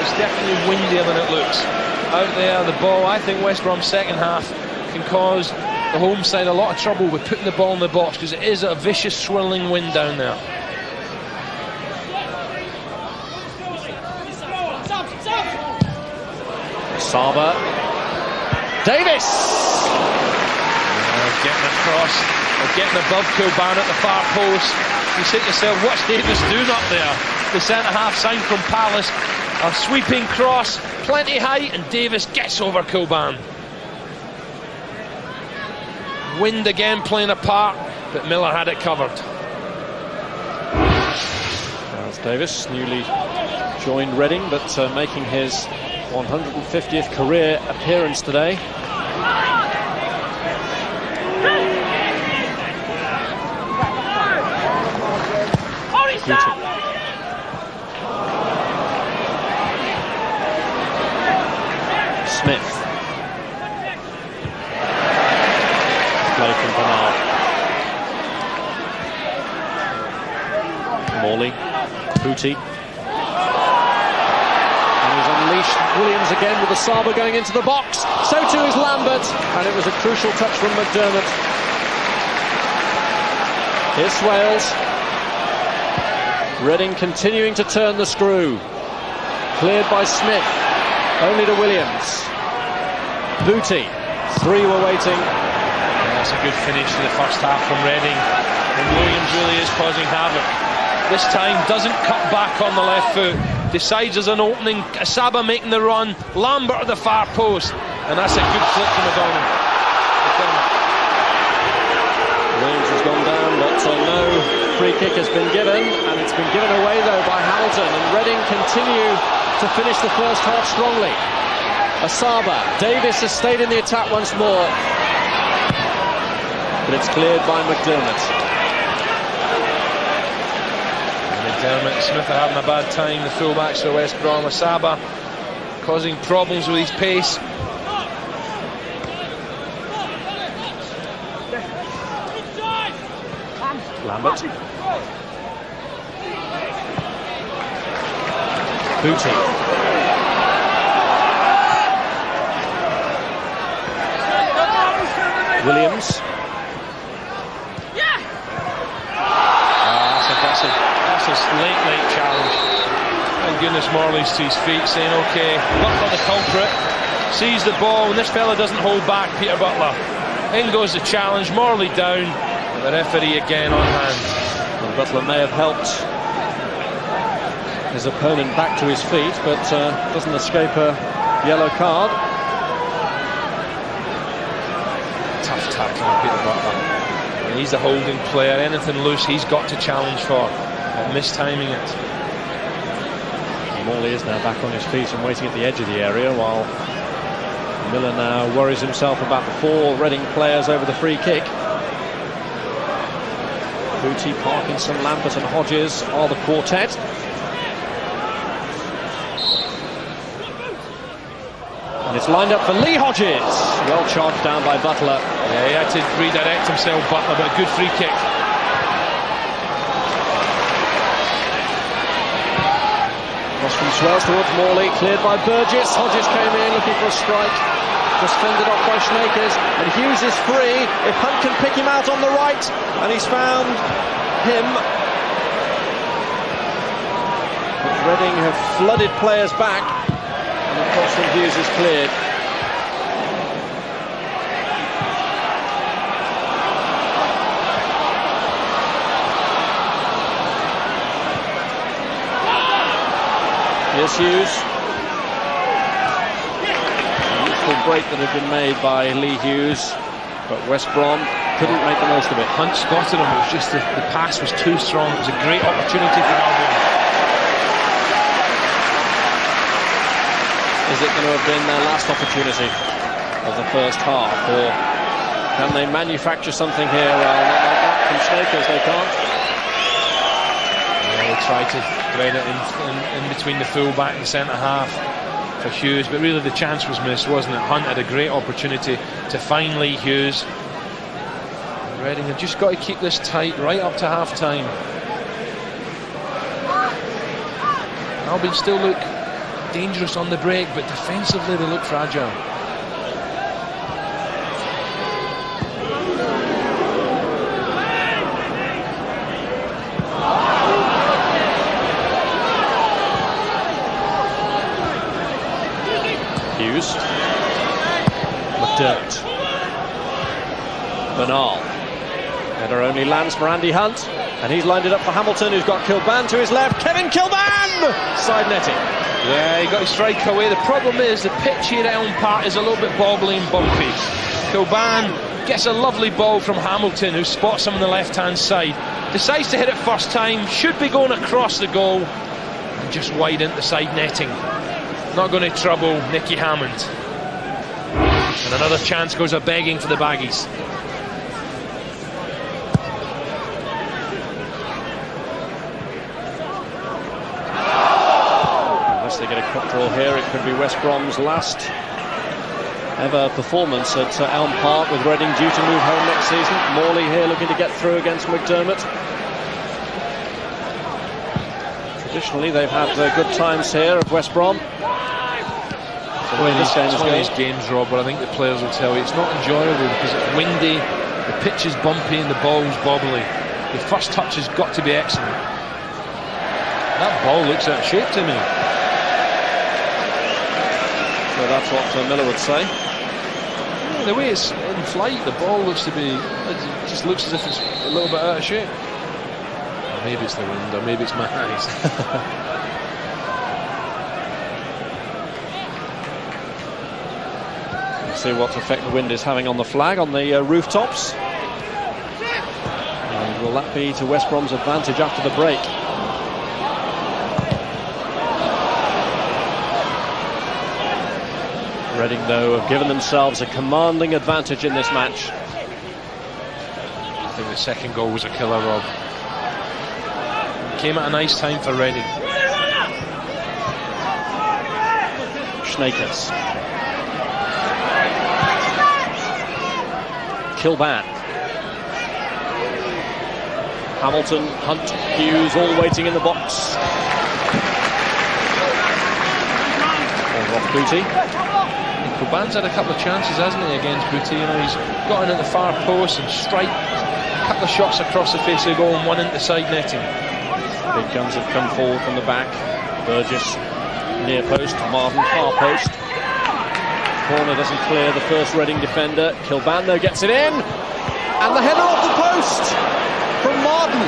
It's definitely windier than it looks. Out there, the ball, I think West Brom's second half can cause the home side a lot of trouble with putting the ball in the box, because it is a vicious swirling wind down there. Asaba. Davies! Getting across, or getting above Kilbane at the far post. You say to yourself, what's Davies doing up there? The centre-half signed from Palace. A sweeping cross, plenty height, and Davies gets over Kilbane. Wind again playing a part, but Miller had it covered. There's Davies, newly joined Reading, but making his 150th career appearance today. Smith. Play from Bernal. Morley. Booty. And he's unleashed Williams again with Asaba going into the box. So too is Lambert. And it was a crucial touch from McDermott. Here's Swales. Reading continuing to turn the screw. Cleared by Smith. Only to Williams. Booty. 3 were waiting. Yeah, that's a good finish to the first half from Reading. And Williams really is causing havoc. This time doesn't cut back on the left foot. Decides there's an opening. Asaba making the run. Lambert at the far post. And that's a good flick from McDonald. Williams has gone down, but no free kick has been given. And it's been given away though by Hamilton. And Reading continue to finish the first half strongly. Asaba. Davies has stayed in the attack once more. But it's cleared by McDermott. McDermott and Smith are having a bad time, the fullbacks for West Brom. Asaba causing problems with his pace. Lambert. Booty. Williams. That's aggressive. That's a late challenge. Thank goodness Morley's to his feet saying, OK, Butler the culprit, sees the ball, and this fella doesn't hold back, Peter Butler. In goes the challenge, Morley down, and the referee again on hand. Well, Butler may have helped his opponent back to his feet, but doesn't escape a yellow card. Tough tackle on Peter Butler. And he's the holding player. Anything loose he's got to challenge for, and mistiming it. Morley is now back on his feet and waiting at the edge of the area, while Miller now worries himself about the 4 Reading players over the free kick. Booty, Parkinson, Lambert and Hodges are the quartet. And it's lined up for Lee Hodges. Well charged down by Butler. Yeah, he had to redirect himself, Butler, but a good free kick. Cross from Swales towards Morley, cleared by Burgess. Hodges came in looking for a strike. Just fended off by Sneekes. And Hughes is free. If Hunt can pick him out on the right, and he's found him. But Reading have flooded players back. And the cross from Hughes is cleared. Here's Hughes. A useful break that had been made by Lee Hughes, but West Brom couldn't make the most of it. Hunt spotted him, it was just the pass was too strong. It was a great opportunity for Albion. Is it going to have been their last opportunity of the first half, or can they manufacture something here? Well, not like that from Sneekes, they can't. Yeah, they tried to thread it in between the full-back and the centre-half for Hughes, but really the chance was missed, wasn't it? Hunt had a great opportunity to find Lee Hughes. Reading have just got to keep this tight right up to half-time. Albion still look dangerous on the break, but defensively they look fragile. Hughes. McDermott. Bernal. Header only lands for Andy Hunt, and he's lined it up for Hamilton, who's got Kilbane to his left. Kevin Kilbane! Side netting. Yeah, he got his strike away. The problem is the pitch here at Elm Park is a little bit bobbly and bumpy. Kilbane gets a lovely ball from Hamilton, who spots him on the left-hand side. Decides to hit it first time, should be going across the goal, and just wide into side netting. Not going to trouble Nicky Hammond. And another chance goes a begging for the Baggies. Unless they get a cut draw here, it could be West Brom's last ever performance at Elm Park, with Reading due to move home next season. Morley here looking to get through against McDermott. Traditionally they've had good times here at West Brom. It's one of these games, Rob, where I think the players will tell you it's not enjoyable because it's windy, the pitch is bumpy and the ball's bobbly. The first touch has got to be excellent. That ball looks out of shape to me. So that's what Miller would say. Yeah, the way it's in flight, the ball looks to be, it just looks as if it's a little bit out of shape. Or maybe it's the wind, or maybe it's my eyes. See what effect the wind is having on the flag on the rooftops. And will that be to West Brom's advantage after the break? Reading, though, have given themselves a commanding advantage in this match. I think the second goal was a killer, Rob. Came at a nice time for Reading. Sneekes. Kilbane. Hamilton, Hunt, Hughes all waiting in the box. Off Booty. Kilbane's had a couple of chances, hasn't he, against Booty? You know, he's got in at the far post and strike a couple of shots across the face of the goal and one into side netting. Big guns have come forward from the back. Burgess near post, Mardon far post. Corner doesn't clear the first Reading defender. Kilbane though gets it in, and the header off the post from Mardon.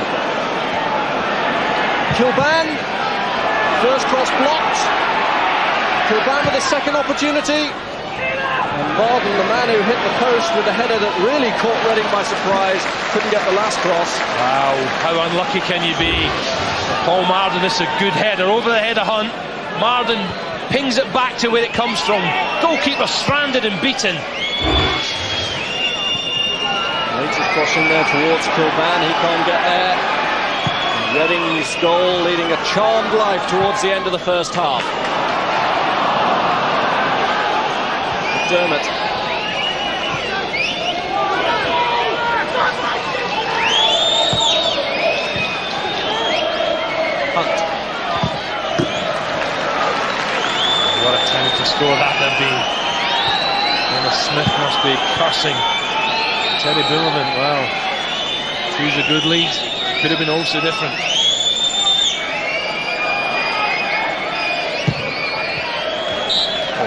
Kilbane, first cross blocked. Kilbane with a second opportunity, and Mardon, the man who hit the post with a header that really caught Reading by surprise, couldn't get the last cross. Wow, how unlucky can you be? Paul Mardon, this is a good header over the head of Hunt. Mardon pings it back to where it comes from. Goalkeeper stranded and beaten. Later crossing there towards Kilbane, he can't get there. Reading's goal leading a charmed life towards the end of the first half. McDermott. Hunt. What a time to score that there'd be. Dennis Smith must be cursing. Teddy Bullivant, wow. Choose a good lead. Could have been also different.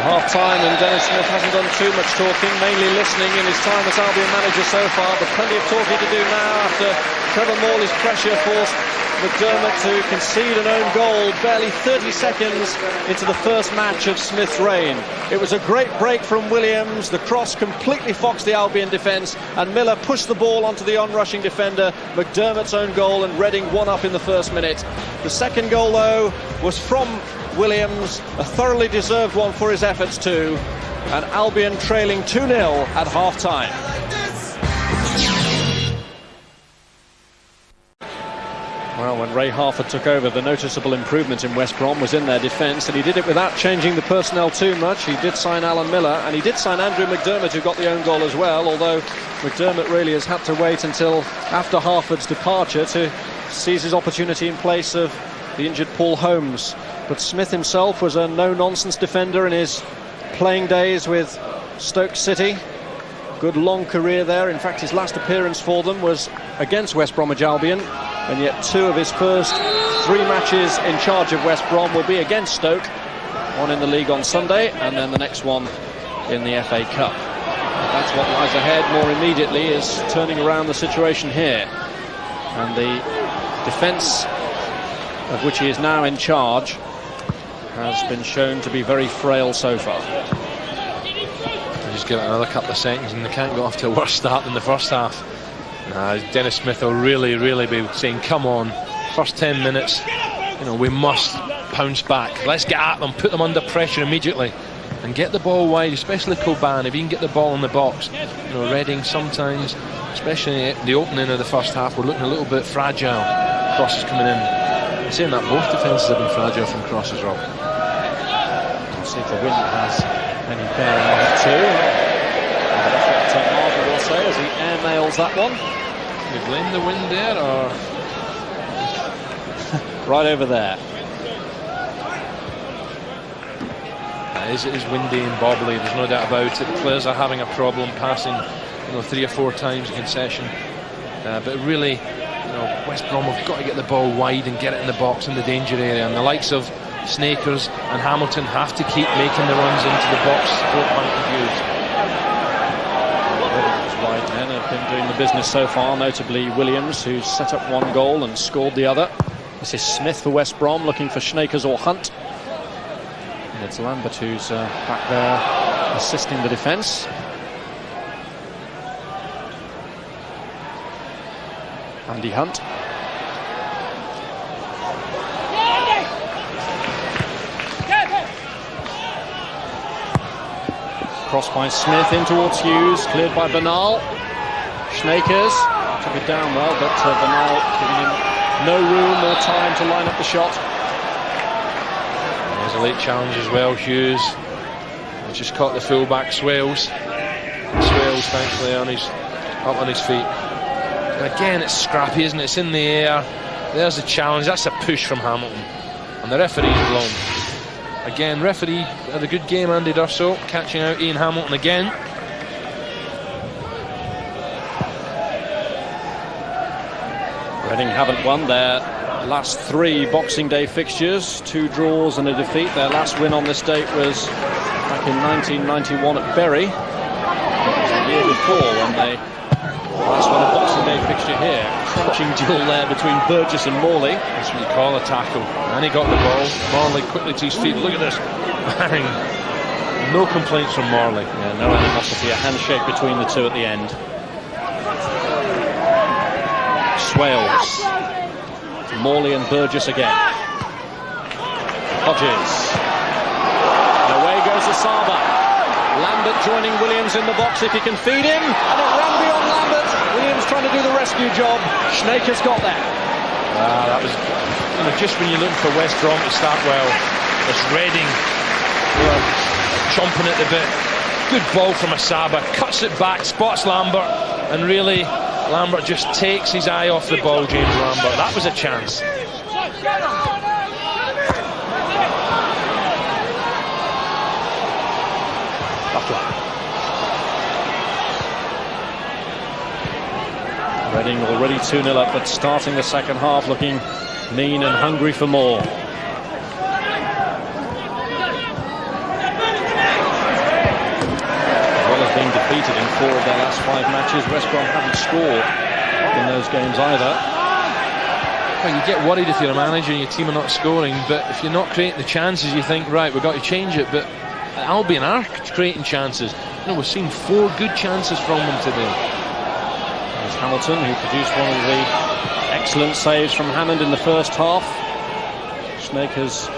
Half-time, and Dennis Smith hasn't done too much talking, mainly listening in his time as Albion manager so far, but plenty of talking to do now after Trevor Morley's pressure forced McDermott to concede an own goal barely 30 seconds into the first match of Smith's reign. It was a great break from Williams, the cross completely foxed the Albion defence, and Miller pushed the ball onto the on-rushing defender. McDermott's own goal, and Reading 1-up in the first minute. The second goal, though, was from Williams, a thoroughly deserved one for his efforts too, and Albion trailing 2-0 at half-time. Well, when Ray Harford took over, the noticeable improvement in West Brom was in their defence, and he did it without changing the personnel too much. He did sign Alan Miller, and he did sign Andrew McDermott, who got the own goal as well, although McDermott really has had to wait until after Harford's departure to seize his opportunity in place of the injured Paul Holmes. But Smith himself was a no-nonsense defender in his playing days with Stoke City. Good long career there. In fact, his last appearance for them was against West Bromwich Albion, and yet 2 of his first 3 matches in charge of West Brom will be against Stoke. One in the league on Sunday, and then the next one in the FA Cup. That's what lies ahead more immediately, is turning around the situation here. And the defence, of which he is now in charge, has been shown to be very frail so far. Just give it another couple of seconds and they can't go off to a worse start than the first half. Dennis Smith will really be saying, come on, first 10 minutes, you know, we must pounce back. Let's get at them, put them under pressure immediately and get the ball wide, especially Kilbane. If you can get the ball in the box, you know, Reading sometimes, especially at the opening of the first half, we're looking a little bit fragile. Crosses coming in. I'm saying that both defences have been fragile from crosses, Rob. We'll see if the wind has any bearing on it too. That's what Mardon will say as he airmails that one. You blame the wind there, or right over there? It is windy and bobbly, there's no doubt about it. The players are having a problem passing, you know, 3 or 4 times in concession. But really, you know, West Brom have got to get the ball wide and get it in the box in the danger area, and the likes of Sneekes and Hamilton have to keep making the runs into the box to support Hughes. Wide men have been doing the business so far, notably Williams, who's set up 1 goal and scored the other. This is Smith for West Brom, looking for Sneekes or Hunt. And it's Lambert who's back there assisting the defence. Andy Hunt. Cross by Smith in towards Hughes, cleared by Bernal. Sneekes took it down well, but Bernal giving him no room or time to line up the shot. There's a late challenge as well. Hughes He's just caught the fullback, Swales. Swales, thankfully, up on his feet. And again, it's scrappy, isn't it? It's in the air. There's a challenge. That's a push from Hamilton. And the referee's blown. Again, referee had a good game, Andy Durso, catching out Ian Hamilton again. Reading haven't won their last 3 Boxing Day fixtures, 2 draws and a defeat. Their last win on this date was back in 1991 at Bury. It was the year before when they last won a Boxing Day fixture here. Crunching duel there between Burgess and Morley. That's what you call a tackle. And he got the ball. Morley quickly to his feet. Look at this. Bang. No complaints from Morley. Yeah, no animosity. A handshake between the two at the end. Swales. Morley and Burgess again. Hodges. And away goes Asaba. Lambert joining Williams in the box if he can feed him. And it ran beyond Lambert. Williams trying to do the rescue job. Sneekes got there. That was, just when you're looking for West Brom to start well, it's Reading chomping at the bit. Good ball from Asaba, cuts it back, spots Lambert, and really Lambert just takes his eye off the ball, James Lambert. That was a chance. Butler. Reading already 2-0 up, but starting the second half looking mean and hungry for more. As well as being defeated in 4 of their last 5 matches, West Brom haven't scored in those games either. Well, you get worried if you're a manager and your team are not scoring, but if you're not creating the chances, you think, right, we've got to change it. But Albion are creating chances. We've seen 4 good chances from them today. There's Hamilton, who produced one of the excellent saves from Hammond in the first half. Sneekes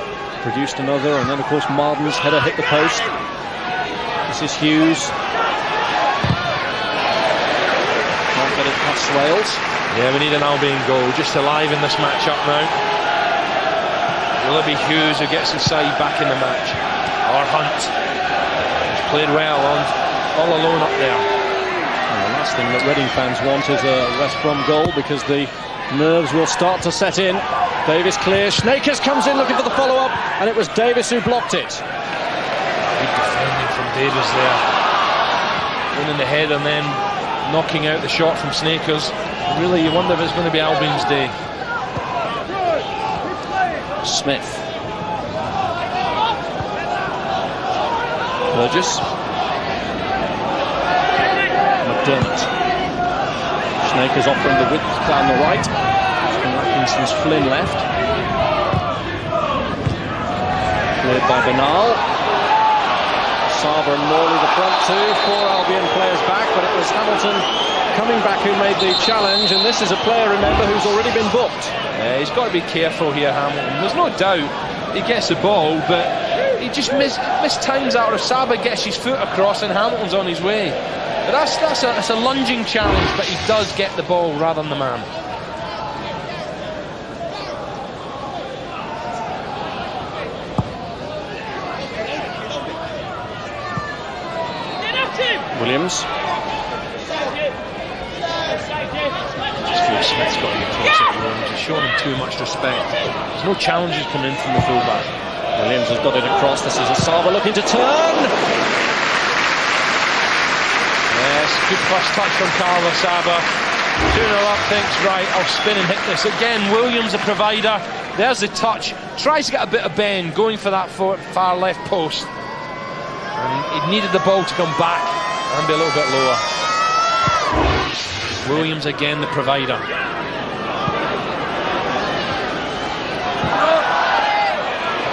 produced another, and then of course Mardon's header hit the post. This is Hughes. Can't get it past Swales. Yeah, we need an Albion goal just to liven this match up now. Will it be Hughes who gets his side back in the match? Or Hunt? He's played well all alone up there. And the last thing that Reading fans want is a West Brom goal, because the nerves will start to set in. Davies clears, Sneekes comes in looking for the follow-up, and it was Davies who blocked it. Good defending from Davies there. Winning the head and then knocking out the shot from Sneekes. Really, you wonder if it's going to be Albion's day. Smith. Burgess. McDermott. Sneekes offering the width down the right. Parkinson's Flynn left. Cleared by Bernal. Asaba and Morley the front two. 4 Albion players back, but it was Hamilton coming back who made the challenge, and this is a player, remember, who's already been booked. Yeah, he's got to be careful here, Hamilton. There's no doubt he gets the ball, but he just mistimes out. Asaba gets his foot across and Hamilton's on his way. But that's a lunging challenge, but he does get the ball rather than the man. Williams. Smith's got to be close at Williams. He's showing him too much respect. There's no challenges coming in from the fullback. Williams has got it across. This is Asaba looking to turn. Yes, good first touch from Carl Asaba. 2-0 up, thinks, right, I'll spin and hit this. Again, Williams, a provider. There's the touch. Tries to get a bit of bend, going for that far left post. And he needed the ball to come back and be a little bit lower. Williams again, the provider.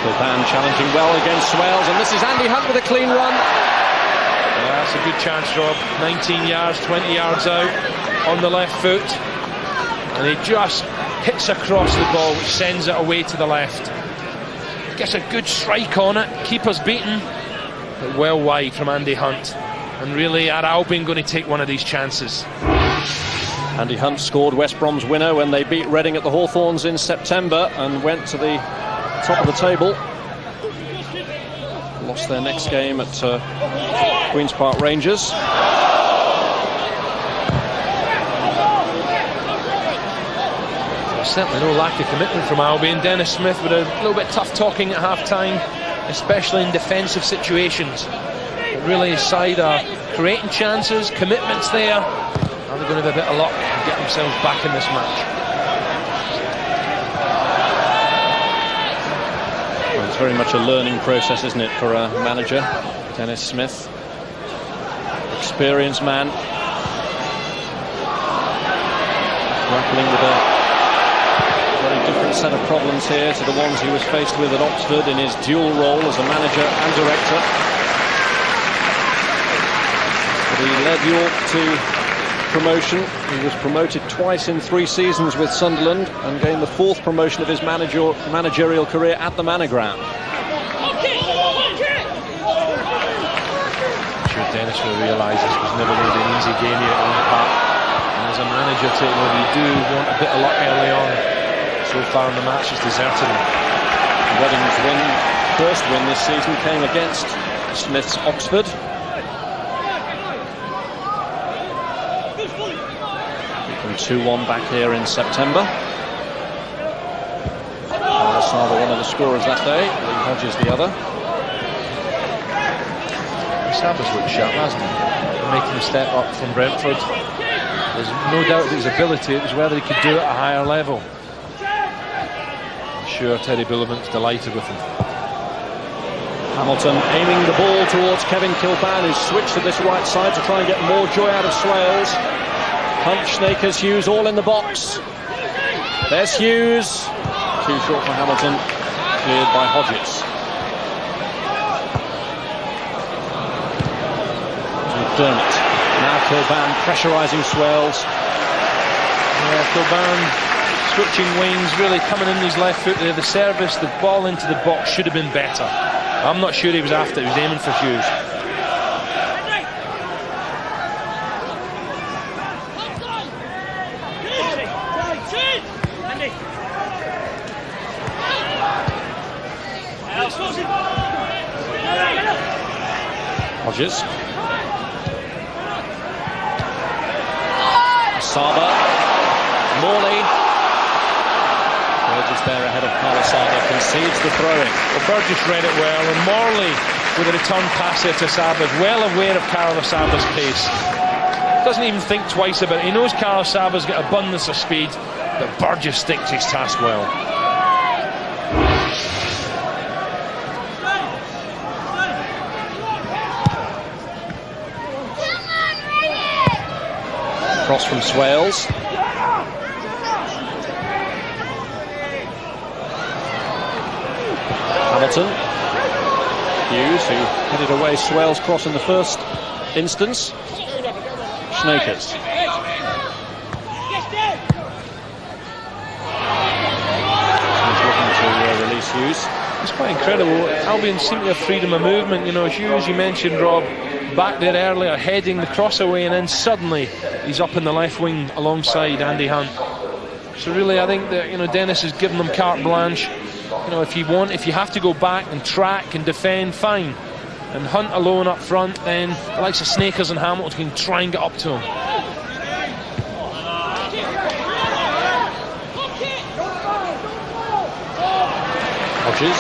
Kilbane challenging well against Swales, and this is Andy Hunt with a clean run. Yeah, that's a good chance, Rob. 19 yards, 20 yards out on the left foot. And he just hits across the ball, which sends it away to the left. Gets a good strike on it. Keeper's beaten, but well wide from Andy Hunt. And really, are Albion going to take one of these chances? Andy Hunt scored West Brom's winner when they beat Reading at the Hawthorns in September and went to the top of the table. lost their next game at Queen's Park Rangers. Certainly no lack of commitment from Albion. Dennis Smith with a little bit tough talking at half-time, especially in defensive situations. But really his side are creating chances, commitments there. Are they going to have a bit of luck and get themselves back in this match? Well, it's very much a learning process, isn't it, for a manager? Dennis Smith, experienced man, grappling with a very different set of problems here to the ones he was faced with at Oxford in his dual role as a manager and director. But he led York to promotion. He was promoted twice in 3 seasons with Sunderland and gained the 4th promotion of his managerial career at the Manor Ground. I'm sure Dennis will realise this was never going to be an easy game here at Owen Park. And as a manager taking over, you do want a bit of luck early on. So far in the match, he's deserted him. Reading's first win this season came against Smith's Oxford. From 2-1 back here in September. Asaba one of the scorers that day, Lee Hodges the other. Asaba's looked sharp, hasn't he? Making a step up from Brentford. There's no doubt of his ability, it was whether he could do it at a higher level. I'm sure Teddy Bullivant's delighted with him. Hamilton aiming the ball towards Kevin Kilbane, who's switched to this right side to try and get more joy out of Swales. Punch, Sneekes, Hughes all in the box. There's Hughes. Too short for Hamilton. Cleared by Hodges. McDermott. Now Kilbane pressurising Swales. Yeah, Kilbane switching wings, really coming in his left foot there. The service, the ball into the box should have been better. I'm not sure he was after it. He was aiming for Hughes. Hodges. Asaba. Morley. Burgess there ahead of Asaba, concedes the throwing. Well, Burgess read it well, and Morley with a return pass here to Asaba is well aware of Asaba's pace. Doesn't even think twice about it. He knows Asaba's got abundance of speed, but Burgess sticks his task well. Cross from Swales. Hamilton. Hughes, who headed away Swales' cross in the first instance. Sneekes. He's looking to release Hughes. It's quite incredible. Albion seem to have freedom of movement. You know, Hughes, you mentioned, Rob, back there earlier, heading the cross away, and then suddenly he's up in the left wing alongside Andy Hunt. So really, I think that, you know, Dennis has given them carte blanche. You know, if you have to go back and track and defend, fine. And Hunt alone up front, then the likes of Sneekes and Hamilton can try and get up to him. Hodges.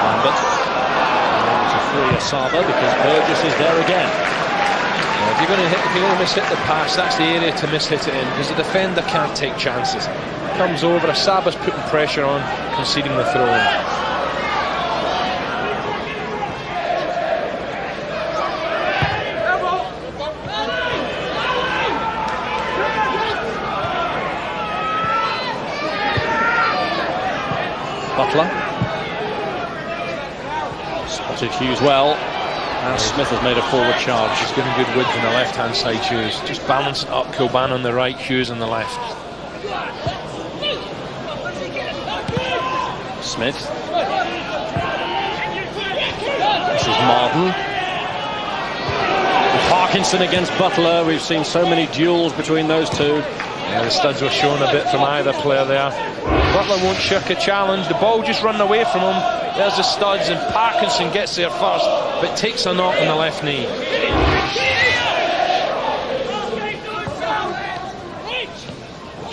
Lambert. Able to free Asaba because Burgess is there again. If you're going to miss-hit the pass, that's the area to miss-hit it in, because the defender can't take chances. Comes over, Asaba's putting pressure on, conceding the throw-in. Butler. Spotted Hughes well. And Smith has made a forward charge. He's given good width on the left-hand side, Hughes. Just balance it up, Kilbane on the right, Hughes on the left. Smith. This is Mardon. Parkinson against Butler. We've seen so many duels between those two. Yeah, the studs were showing a bit from either player there. Butler won't shirk a challenge. The ball just run away from him. There's the studs, and Parkinson gets there first, but takes a knock on the left knee.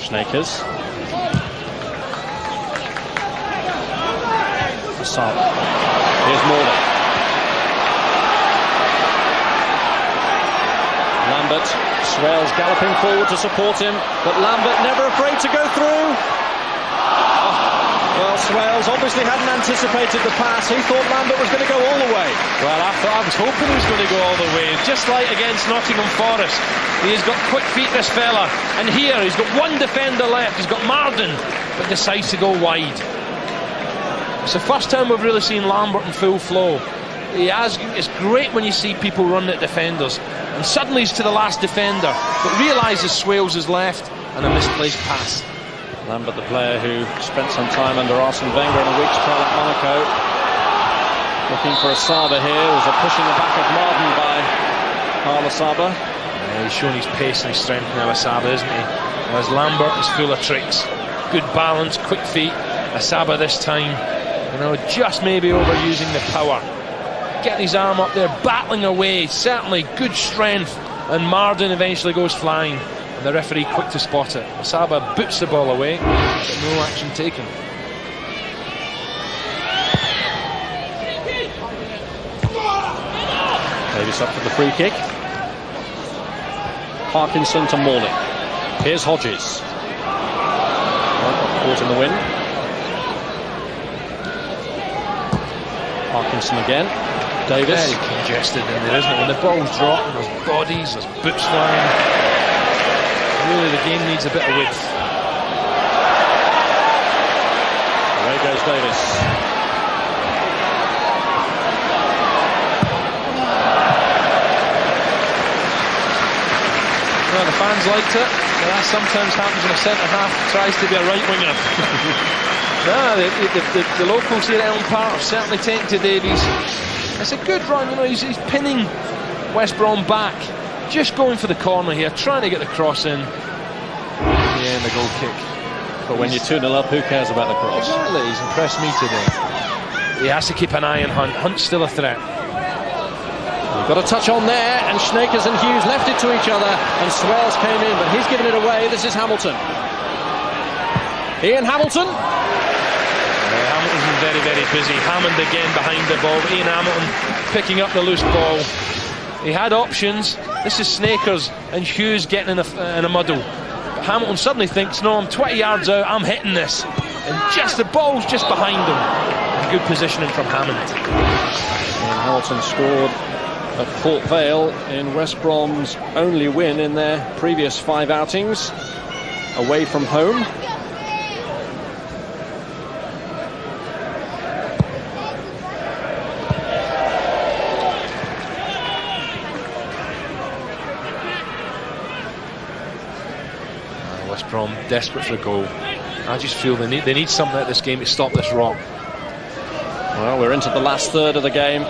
Sneekes. Asaba. Here's Morley. Lambert. Swales galloping forward to support him, but Lambert never afraid to go through. Well, Swales obviously hadn't anticipated the pass. He thought Lambert was going to go all the way. Well, I was hoping he was going to go all the way. Just like against Nottingham Forest, he's got quick feet, this fella. And here, he's got one defender left. He's got Mardon, but decides to go wide. It's the first time we've really seen Lambert in full flow. It's great when you see people run at defenders, and suddenly he's to the last defender, but realises Swales is left, and a misplaced pass. Lambert, the player who spent some time under Arsene Wenger in a week's trial at Monaco. Looking for Asaba here. There's a push in the back of Mardon by Asaba. Yeah, he's showing his pace and his strength now, Asaba, isn't he? Whereas Lambert is full of tricks. Good balance, quick feet. Asaba this time, just maybe overusing the power. Getting his arm up there, battling away. Certainly good strength. And Mardon eventually goes flying. And the referee quick to spot it. Asaba boots the ball away, but no action taken. Davies up for the free kick. Parkinson to Morley. Here's Hodges. Caught in the wind. Parkinson again. Davies. Very congested in there, isn't it? When the ball's dropped, there's bodies, there's boots flying. Really, the game needs a bit of width. Away goes Davies. Well, the fans liked it. That sometimes happens when a centre-half tries to be a right winger. The locals here at Elm Park have certainly taken to Davies. It's a good run, he's pinning West Brom back. Just going for the corner here, trying to get the cross in. Yeah, and the goal kick. But when you're 2-0 up, who cares about the cross? Exactly, he's impressed me today. He has to keep an eye on Hunt. Hunt's still a threat. We've got a touch on there, and Sneekes and Hughes left it to each other, and Swales came in, but he's given it away. This is Hamilton. Ian Hamilton. Hamilton's been very, very busy. Hammond again behind the ball. Ian Hamilton picking up the loose ball. He had options. This is Sneekes and Hughes getting in a muddle. But Hamilton suddenly thinks, no, I'm 20 yards out, I'm hitting this. And just the ball's just behind him. And good positioning from Hammond. And Hamilton scored at Port Vale in West Brom's only win in their previous 5 outings away from home. West Brom desperate for a goal. I just feel they need something at this game to stop this rot. Well, we're into the last third of the game.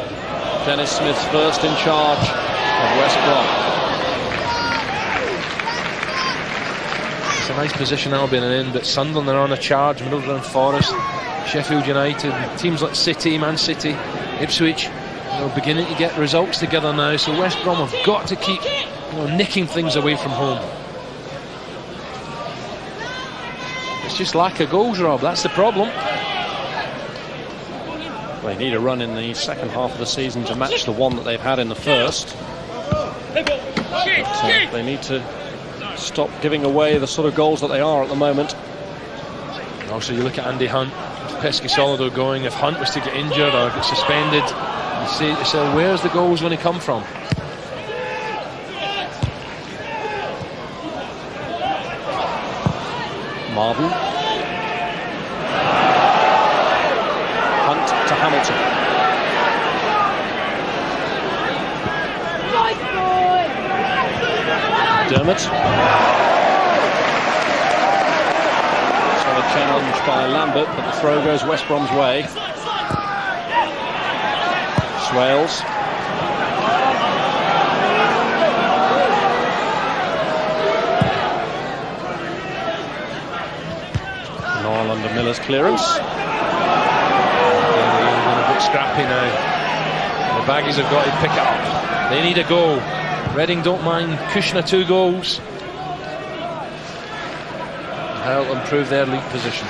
Dennis Smith's first in charge of West Brom. It's a nice position Albion are in, but Sunderland are on a charge. Middlesbrough Forest, Sheffield United, teams like City, Man City, Ipswich, beginning to get results together now. So West Brom have got to keep nicking things away from home. It's just lack of goals, Rob. That's the problem. They need a run in the second half of the season to match the one that they've had in the first. But, they need to stop giving away the sort of goals that they are at the moment. Also, you look at Andy Hunt, Pesky Solido going. If Hunt was to get injured or get suspended, you say to yourself, where's the goals going to come from? Mardon. Hunt to Hamilton. McDermott. Solid challenge by Lambert, but the throw goes West Brom's way. Swales. Under Miller Miller's clearance. Going a bit scrappy now. The Baggies have got to pick it up. They need a goal. Reading don't mind pushing a 2 goals. That'll improve their league position.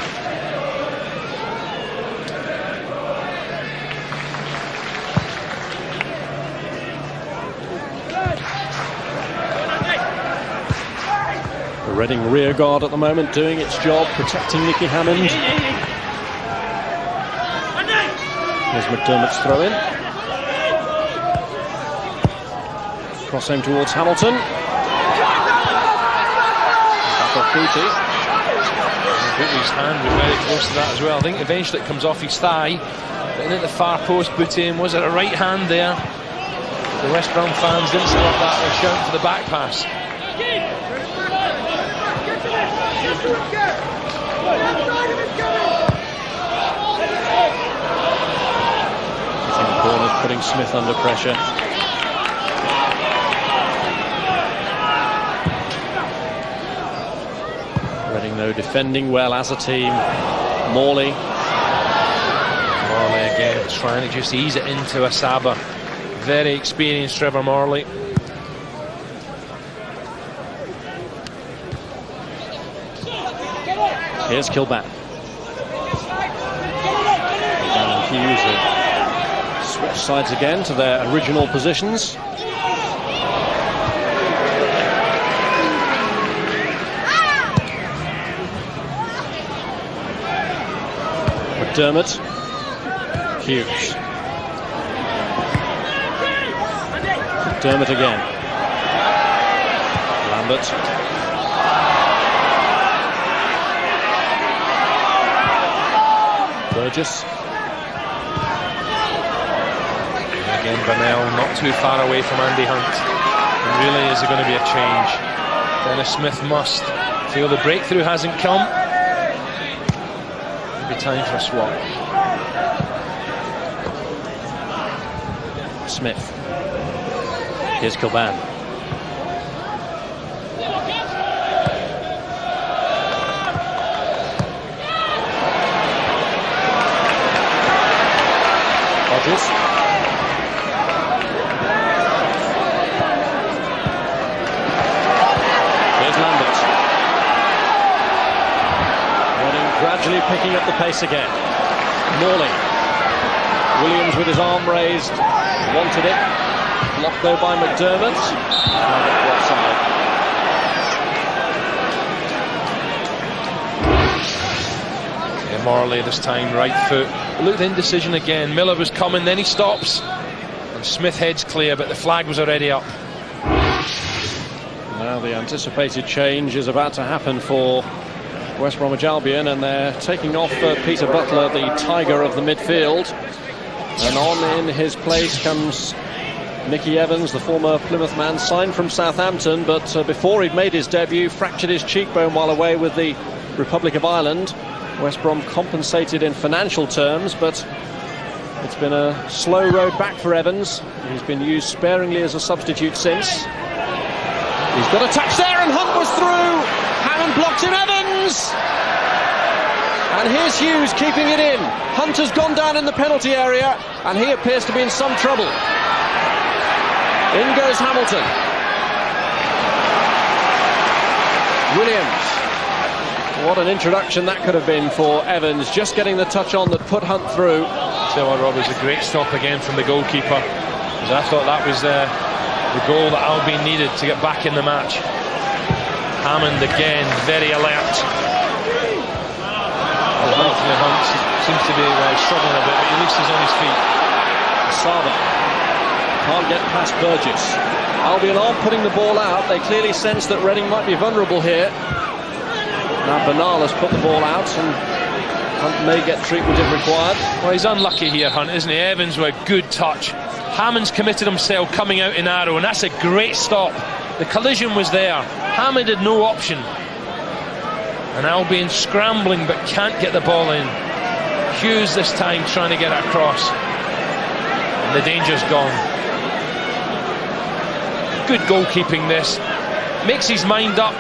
The Reading rear guard at the moment doing its job, protecting Nicky Hammond. Here's McDermott's throw in. Cross home towards Hamilton. Back off Booty. Booty's hand was very close to that as well. I think eventually it comes off his thigh. But in at the far post, Booty, was it a right hand there? The West Brom fans didn't stop that. They're shouting for the back pass. Kicking corners, putting Smith under pressure. Reading though defending well as a team. Morley Again trying to just ease it into Asaba. Very experienced Trevor Morley. Here's Kilbane. And Hughes have switched sides again to their original positions. McDermott. Hughes. McDermott again. Lambert. Burgess. Again, Bernal not too far away from Andy Hunt. And really, is there going to be a change? Dennis Smith must feel the breakthrough hasn't come. Maybe time for a swap. Smith. Here's Kilbane. Hodges. Here's Lambert. Reading gradually picking up the pace again. Morley. Williams with his arm raised. Wanted it. Blocked though by McDermott. Offside. Yeah, Morley this time, right foot. Looked indecision again. Miller was coming, then he stops. And Smith heads clear, but the flag was already up. Now the anticipated change is about to happen for West Bromwich Albion, and they're taking off Peter Butler, the tiger of the midfield. And on in his place comes Nicky Evans, the former Plymouth man, signed from Southampton, but before he'd made his debut, fractured his cheekbone while away with the Republic of Ireland. West Brom compensated in financial terms, but it's been a slow road back for Evans. He's been used sparingly as a substitute since. He's got a touch there, and Hunt was through. Hammond blocked him. Evans! And here's Hughes keeping it in. Hunt has gone down in the penalty area, and he appears to be in some trouble. In goes Hamilton. Williams. What an introduction that could have been for Evans, just getting the touch on that put Hunt through. Tell what, Rob, it was a great stop again from the goalkeeper, because I thought that was the goal that Albion needed to get back in the match. Hammond again, very alert. Hopefully Hunt seems to be struggling a bit, but at least he's on his feet. Asaba can't get past Burgess. Albion aren't putting the ball out. They clearly sense that Reading might be vulnerable here. Now Bernal has put the ball out, and Hunt may get treatment if required. Well, he's unlucky here, Hunt, isn't he? Evans with a good touch. Hammond's committed himself coming out in arrow, and that's a great stop. The collision was there. Hammond had no option. And Albion scrambling but can't get the ball in. Hughes this time trying to get it across. And the danger's gone. Good goalkeeping this. Makes his mind up.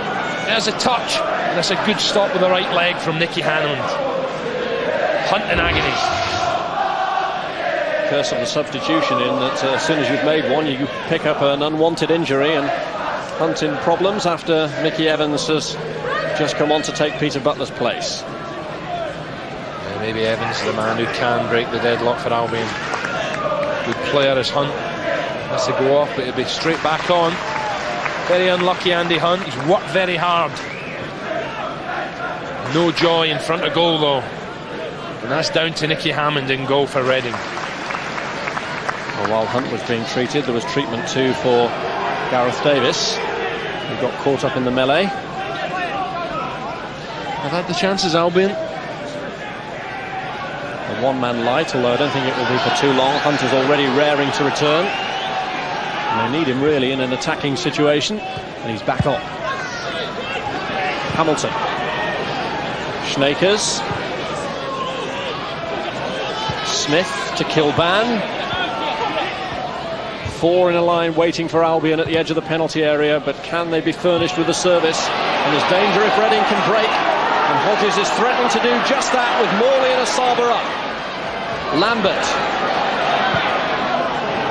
There's a touch. And that's a good stop with the right leg from Nicky Hammond. Hunt in agony. Curse of the substitution in that as soon as you've made one, you pick up an unwanted injury, and Hunt in problems after Mickey Evans has just come on to take Peter Butler's place. Yeah, maybe Evans is the man who can break the deadlock for Albion. Good player as Hunt. Has to go off, but he'll be straight back on. Very unlucky Andy Hunt. He's worked very hard. No joy in front of goal though. And that's down to Nicky Hammond in goal for Reading. Well, while Hunt was being treated, there was treatment too for Gareth Davies, who got caught up in the melee. I've had the chances, Albion. A one-man light, although I don't think it will be for too long. Hunt is already raring to return. And they need him really in an attacking situation, and he's back on. Hamilton. Sneekes. Smith to Kilbane. 4 in a line waiting for Albion at the edge of the penalty area, but can they be furnished with a service? And there's danger if Reading can break, and Hodges is threatening to do just that with Morley and Asaba up. Lambert.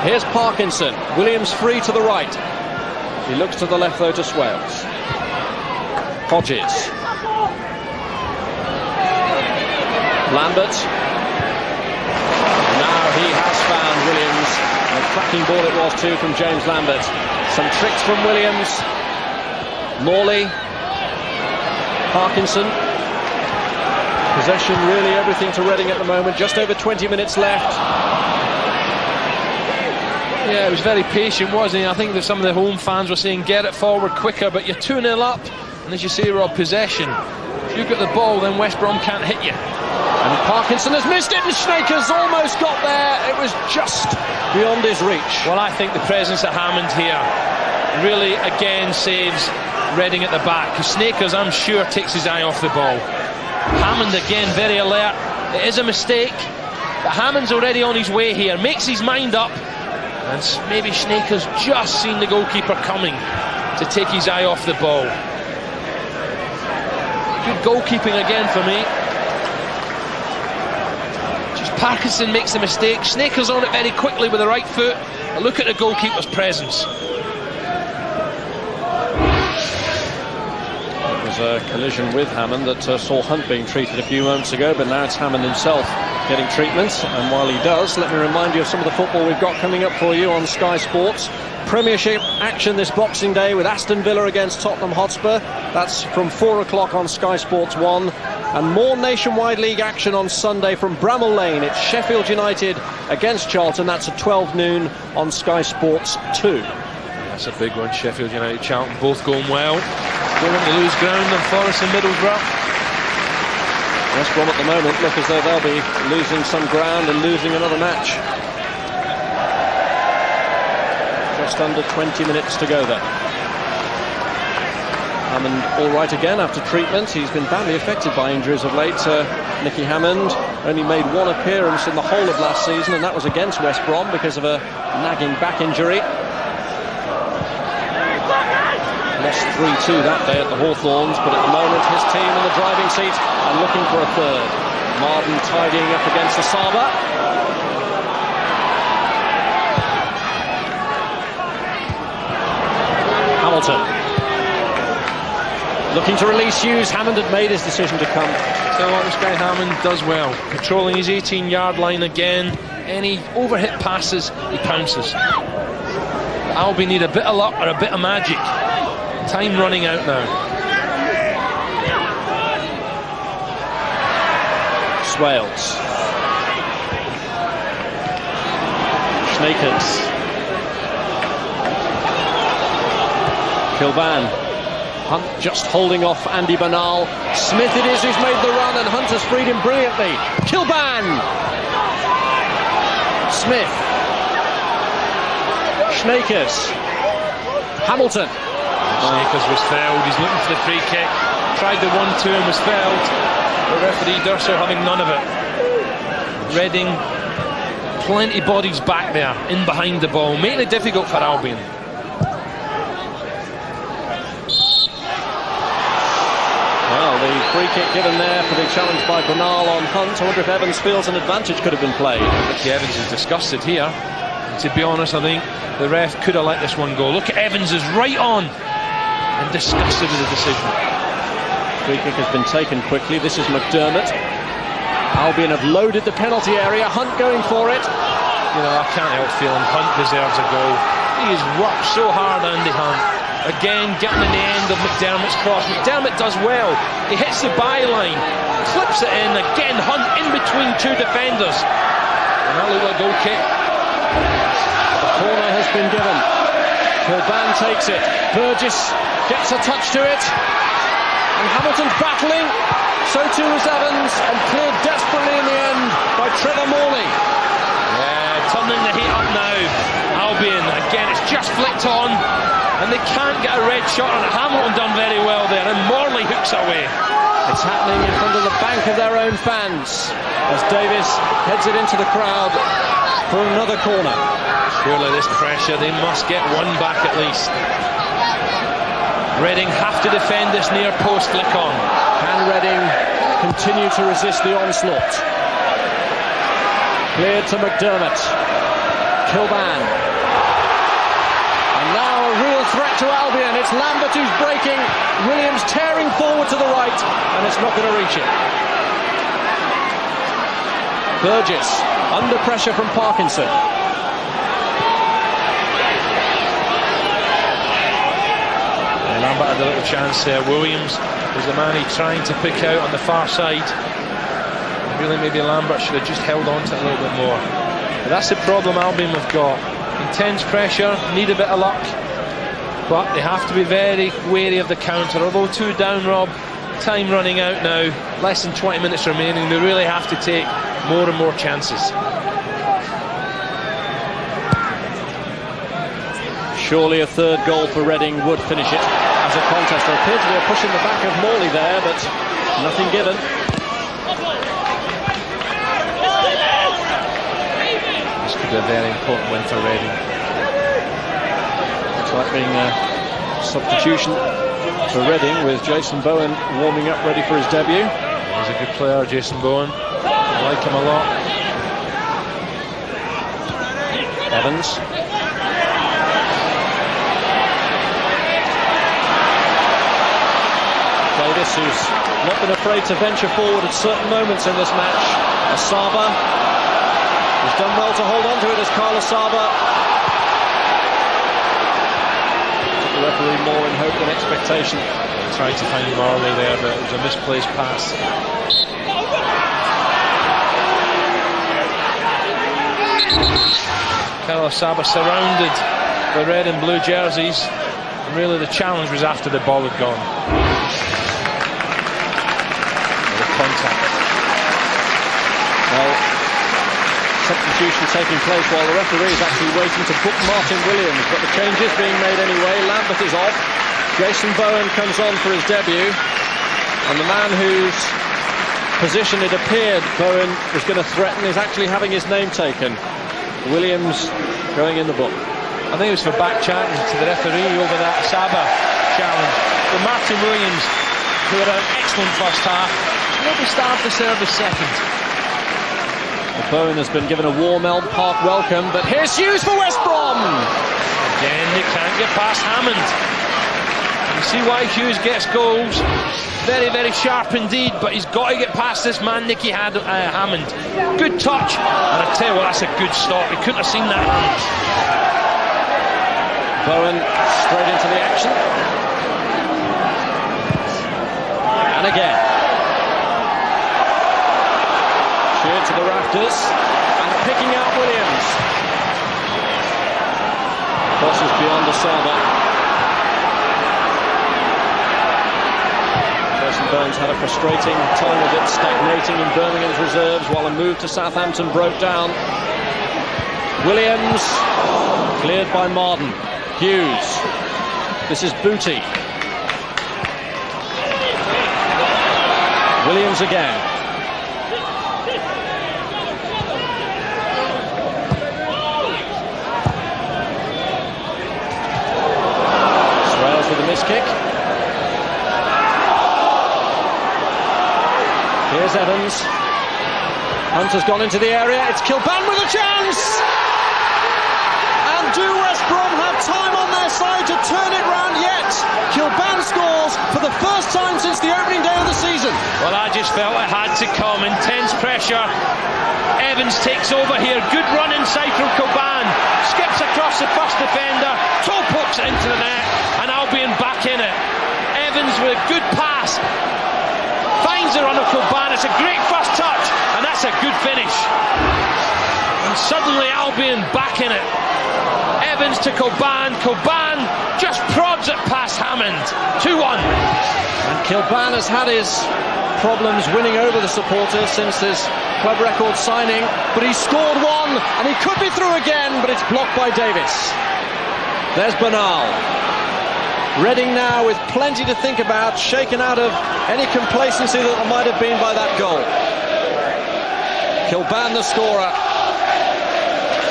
Here's Parkinson. Williams free to the right. He looks to the left though to Swales. Hodges. Lambert. Now he has found Williams. A cracking ball it was too from James Lambert. Some tricks from Williams. Morley. Parkinson. Possession really everything to Reading at the moment. Just over 20 minutes left. Yeah, it was very patient, wasn't he? I think that some of the home fans were saying get it forward quicker, but you're 2-0 up, and as you say, Rob, possession. If you get the ball, then West Brom can't hit you. And Parkinson has missed it, and Sneekes almost got there. It was just beyond his reach. Well, I think the presence of Hammond here really again saves Reading at the back, because Sneekes, I'm sure, takes his eye off the ball. Hammond again very alert. It is a mistake, but Hammond's already on his way here, makes his mind up, and maybe Sneekes just seen the goalkeeper coming to take his eye off the ball. Good goalkeeping again for me. Just Parkinson makes the mistake. Sneekes on it very quickly with the right foot. But look at the goalkeeper's presence. A collision with Hammond that saw Hunt being treated a few moments ago, but now it's Hammond himself getting treatment. And while he does, let me remind you of some of the football we've got coming up for you on Sky Sports. Premiership action this Boxing Day with Aston Villa against Tottenham Hotspur. That's from 4 o'clock on Sky Sports 1. And more Nationwide League action on Sunday from Bramall Lane. It's Sheffield United against Charlton. That's at 12 noon on Sky Sports 2. That's a big one. Sheffield United, Charlton both going well. Don't want to lose ground on Forest and Middlesbrough. West Brom at the moment look as though they'll be losing some ground and losing another match. Just under 20 minutes to go there. Hammond all right again after treatment. He's been badly affected by injuries of late. Nicky Hammond only made one appearance in the whole of last season, and that was against West Brom because of a nagging back injury. Lost 3-2 that day at the Hawthorns, but at the moment his team in the driving seat and looking for a third. Mardon tidying up against Asaba. Hamilton looking to release Hughes. Hammond had made his decision to come. So what this guy Hammond does well, patrolling his 18-yard line again. Any overhit passes, he pounces. Albion need a bit of luck or a bit of magic. Time running out now. Swales. Sneekes. Kilbane. Hunt just holding off Andy Bernal. Smith it is who's made the run, and Hunt has freed him brilliantly. Kilbane. Smith. Sneekes. Hamilton. Sneekes was fouled. He's looking for the free kick. Tried the 1-2 and was fouled. The referee Durso having none of it. Reading, plenty bodies back there, in behind the ball, making it difficult for Albion. Well, the free kick given there for the challenge by Bernal on Hunt. I wonder if Evans feels an advantage could have been played. Ricky Evans is disgusted here. And to be honest, I think the ref could have let this one go. Look at Evans is right on and disgusted with the decision. Free kick has been taken quickly. This is McDermott. Albion have loaded the penalty area. Hunt going for it. You know, I can't help feeling Hunt deserves a goal. He has worked so hard, Andy Hunt. Again, getting in the end of McDermott's cross. McDermott does well. He hits the byline, flips it in. Again, Hunt in between two defenders. And that looked like a goal kick. The corner has been given. Kilbane takes it. Burgess gets a touch to it. And Hamilton's battling. So too is Evans. And cleared desperately in the end by Trevor Morley. Yeah, turning the heat up now. Albion, again, it's just flicked on. And they can't get a red shot on it. Hamilton done very well there, and Morley hooks away. It's happening in front of the bank of their own fans as Davies heads it into the crowd for another corner. Surely this pressure, they must get one back at least. Reading have to defend this near post flick on. Can Reading continue to resist the onslaught? Cleared to McDermott. Kilbane. And now a real threat to Albion. It's Lambert who's breaking. Williams tearing forward to the right, and it's not going to reach it. Burgess under pressure from Parkinson. Lambert had a little chance there. Williams was the man he's trying to pick out on the far side. Really, maybe Lambert should have just held on to it a little bit more. But that's the problem Albion have got. Intense pressure, need a bit of luck, but they have to be very wary of the counter. Although 2 down, Rob, time running out now, less than 20 minutes remaining, they really have to take more and more chances. Surely a third goal for Reading would finish it as a contest. There appeared to be a push in the back of Morley there, but nothing given. This could be a very important win for Reading. Looks like being a substitution for Reading with Jason Bowen warming up ready for his debut. He's a good player, Jason Bowen. I like him a lot. Evans. Davies, who's not been afraid to venture forward at certain moments in this match. Asaba has done well to hold on to it as Carl Asaba. The referee more in hope than expectation. He tried to find Morley there, but it was a misplaced pass. Carl Asaba surrounded the red and blue jerseys, and really the challenge was after the ball had gone. Contact. Well, substitution taking place while the referee is actually waiting to book Martin Williams, but the change is being made anyway. Lambert is off. Jason Bowen comes on for his debut, and the man whose position it appeared Bowen was going to threaten is actually having his name taken. Williams going in the book. I think it was for back chatting to the referee over that Asaba challenge. But Martin Williams, who had an excellent first half, maybe start the service second. Bowen has been given a warm Elm Park welcome, but here's Hughes for West Brom. Again, they can't get past Hammond. You see why Hughes gets goals. Very, very sharp indeed, but he's got to get past this man, Hammond. Good touch, and I tell you what, that's a good stop. He couldn't have seen that Hammond. Bowen straight into the action. And again. Sheared to the rafters and picking out Williams. Crosses beyond Asaba. Jason Burns had a frustrating time of it, stagnating in Birmingham's reserves while a move to Southampton broke down. Williams cleared by Mardon. Hughes. This is Booty. Williams again. Swales with a miss kick. Here's Evans. Hunt has gone into the area. It's Kilbane with a chance. And do West Brom have time on their side to turn it round yet? Kilbane scores for the first time since the opening day of the season. Well, I just felt it had to come. Intense pressure. Evans takes over here. Good run inside from Kilbane. Skips across the first defender. Toe pokes it into the net. And Albion back in it. Evans with a good pass. Finds the run of Kilbane. It's a great first touch. And that's a good finish. And suddenly Albion back in it. Evans to Kilbane. Kilbane just prods it past Hammond. 2-1. And Kilbane has had his problems winning over the supporters since his club record signing, but he scored one and he could be through again, but it's blocked by Davies. There's Bernal. Reading now with plenty to think about, shaken out of any complacency that there might have been by that goal. Kilbane the scorer.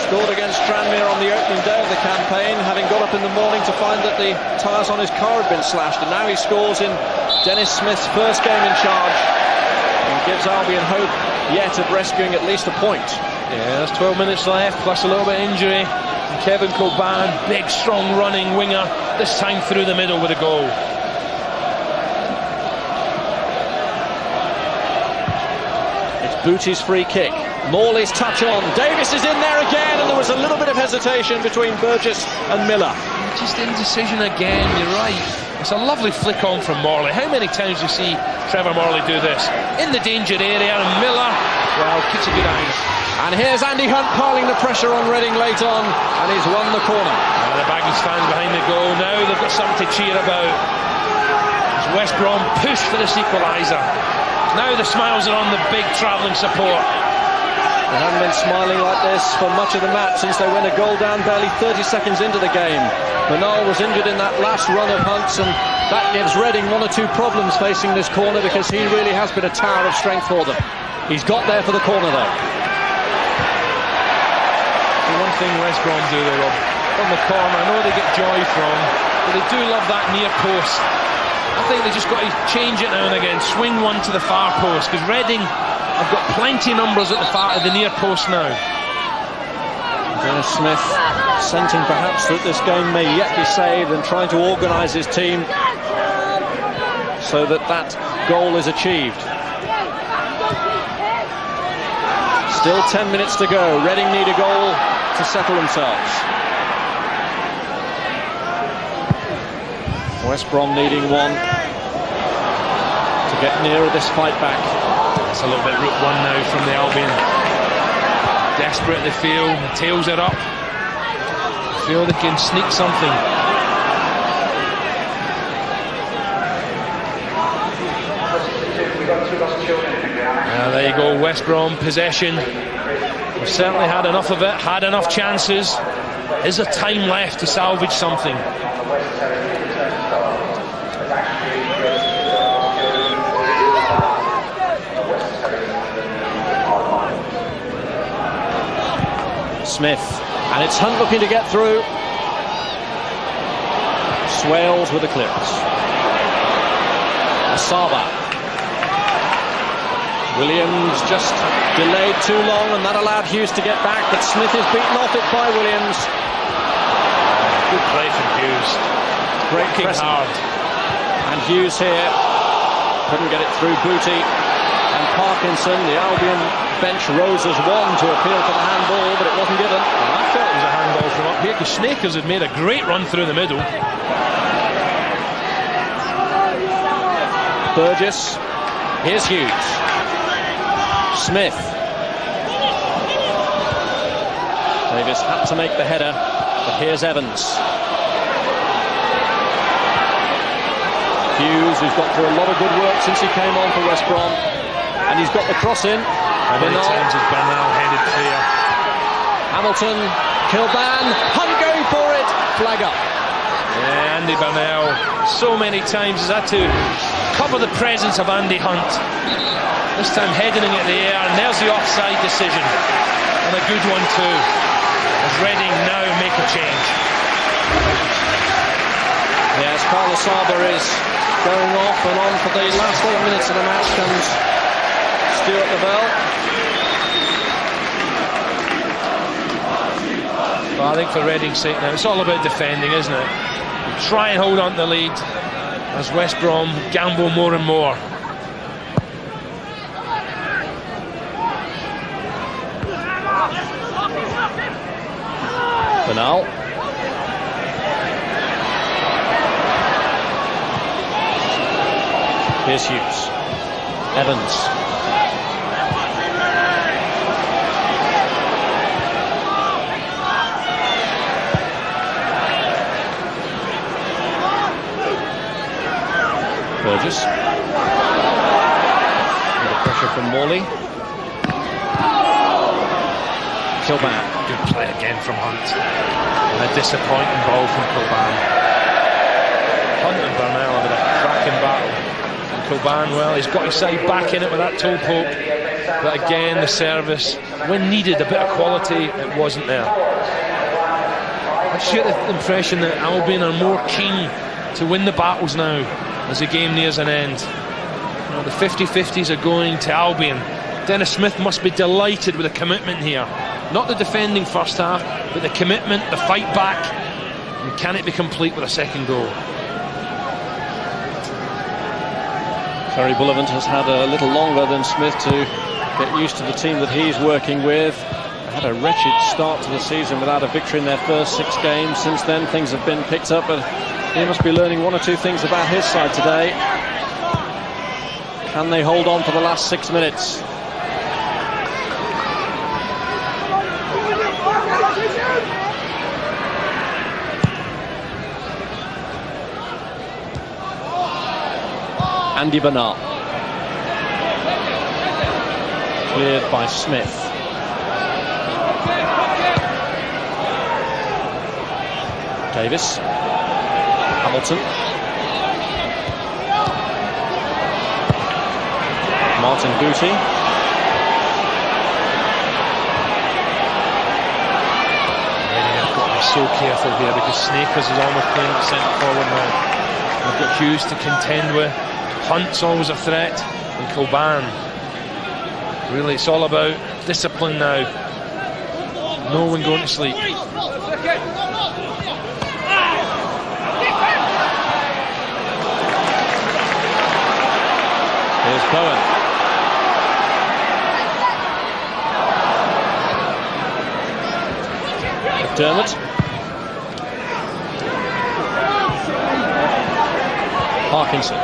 Scored against Tranmere on the opening day of the campaign, having got up in the morning to find that the tyres on his car had been slashed, and now he scores in Dennis Smith's first game in charge and gives Albion hope yet of rescuing at least a point. Yeah, there's 12 minutes left, plus a little bit of injury. And Kevin Kilbane, big, strong running winger, this time through the middle with a goal. It's Bootie's free kick. Morley's touch on. Davies is in there again, and there was a little bit of hesitation between Burgess and Miller. Just indecision again, you're right. It's a lovely flick on from Morley. How many times do you see Trevor Morley do this? In the danger area, and Miller, well, keeps a good eye. And here's Andy Hunt piling the pressure on Reading late on, and he's won the corner. The Baggies fans behind the goal, now they've got something to cheer about. As West Brom push for this equaliser. Now the smiles are on the big travelling support. They haven't been smiling like this for much of the match since they went a goal down barely 30 seconds into the game. Bernal was injured in that last run of Hunt's, and that gives Reading one or two problems facing this corner, because he really has been a tower of strength for them. He's got there for the corner though. The one thing West Brom do though, Rob, on the corner, I know they get joy from, but they do love that near post. I think they just got to change it now and again, swing one to the far post, because Reading have got plenty numbers at the near post now. Dennis Smith scenting perhaps that this game may yet be saved, and trying to organise his team so that that goal is achieved. Still 10 minutes to go. Reading need a goal to settle themselves. West Brom needing one to get nearer this fight back. It's a little bit route one now from the Albion. Desperate they feel, the tails are up. Feel they can sneak something. There you go, West Brom possession. We've certainly had enough of it, had enough chances. Is there time left to salvage something? Smith, and it's Hunt looking to get through. Swales with the clearance. Asaba. Williams just delayed too long, and that allowed Hughes to get back, but Smith is beaten off it by Williams. Good play from Hughes. Great pressing hard. And Hughes here couldn't get it through Booty. And Parkinson, the Albion bench rose as one to appeal for the handball, but it wasn't given. Well, I felt it was a handball from up here, because Sneekes had made a great run through the middle. Burgess. Here's Hughes. Smith. Davies had to make the header, but here's Evans. Hughes, who's got through a lot of good work since he came on for West Brom, and he's got the cross in. How many times has Bernal headed clear? Hamilton, Kilbane, Hunt going for it, flag up. Yeah, Andy Bernal so many times has had to cover the presence of Andy Hunt. This time heading it in the air, and there's the offside decision, and a good one too, as Reading now make a change. Yes, Asaba is going off and on for the last 8 minutes of the match, and Stuart Lovell. Well, I think for Reading's sake now, it's all about defending, isn't it? Try and hold on to the lead as West Brom gamble more and more. Bernal. Here's Hughes. Evans. Burgess. Under pressure from Morley. Kilbane. Good play again from Hunt. And a disappointing ball from Kilbane. Hunt and Bernal have had a cracking battle. And Kilbane, well, he's got his side back in it with that toe poke. But again, the service, when needed, a bit of quality, it wasn't there. I just get the impression that Albion are more keen to win the battles now as the game nears an end. You know, the 50-50s are going to Albion. Dennis Smith must be delighted with the commitment here. Not the defending first half, but the commitment, the fight back. And can it be complete with a second goal? Terry Bullivant has had a little longer than Smith to get used to the team that he's working with. They had a wretched start to the season without a victory in their first 6 games. Since then, things have been picked up, but he must be learning 1 or 2 things about his side today. Can they hold on for the last 6 minutes? Andy Bernal. Cleared by Smith. Davies. Hamilton. Martin Booty. They've got to be so careful here because Sneekes is almost playing at centre forward now. They've got Hughes to contend with. Hunt's always a threat, and Kilbane. Really, it's all about discipline now. No one going to sleep. Here's Bowen. McDermott. Parkinson.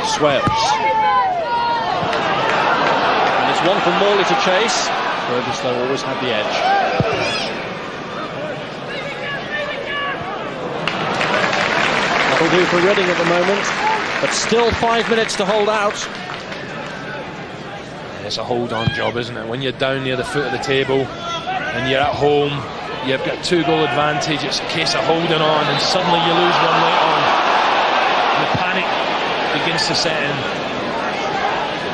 Swales. And it's one for Morley to chase. Burgess, though, always had the edge. That'll do for Reading at the moment, but still 5 minutes to hold out. It's a hold-on job, isn't it? When you're down near the foot of the table and you're at home, you've got 2-goal advantage. It's a case of holding on, and suddenly you lose one late on. The panic begins to set in.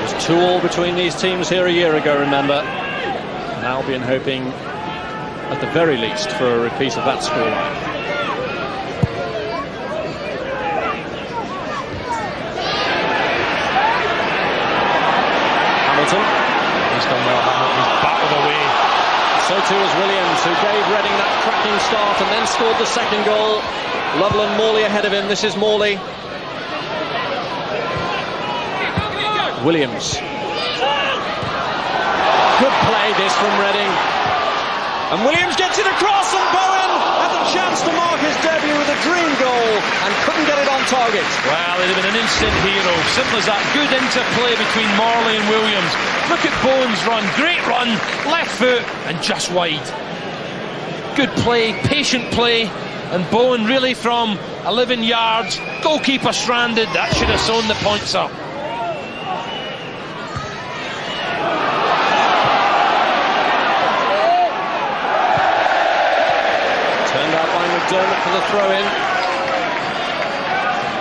It was 2-2 between these teams here a year ago, remember. And Albion hoping, at the very least, for a repeat of that scoreline. Hamilton. He's done well, Hammond. He's battled away. So too is Williams, who gave Reading that cracking start and then scored the second goal. Lovell and Morley ahead of him. This is Morley. Williams. Good play this from Reading. And Williams gets it across, and Bowen had the chance to mark his debut with a dream goal and couldn't get it on target. Well, it'd have been an instant hero. Simple as that. Good interplay between Morley and Williams. Look at Bowen's run. Great run. Left foot and just wide. Good play, patient play. And Bowen really from 11 yards. Goalkeeper stranded. That should have sewn the points up. Turned out by McDermott for the throw-in.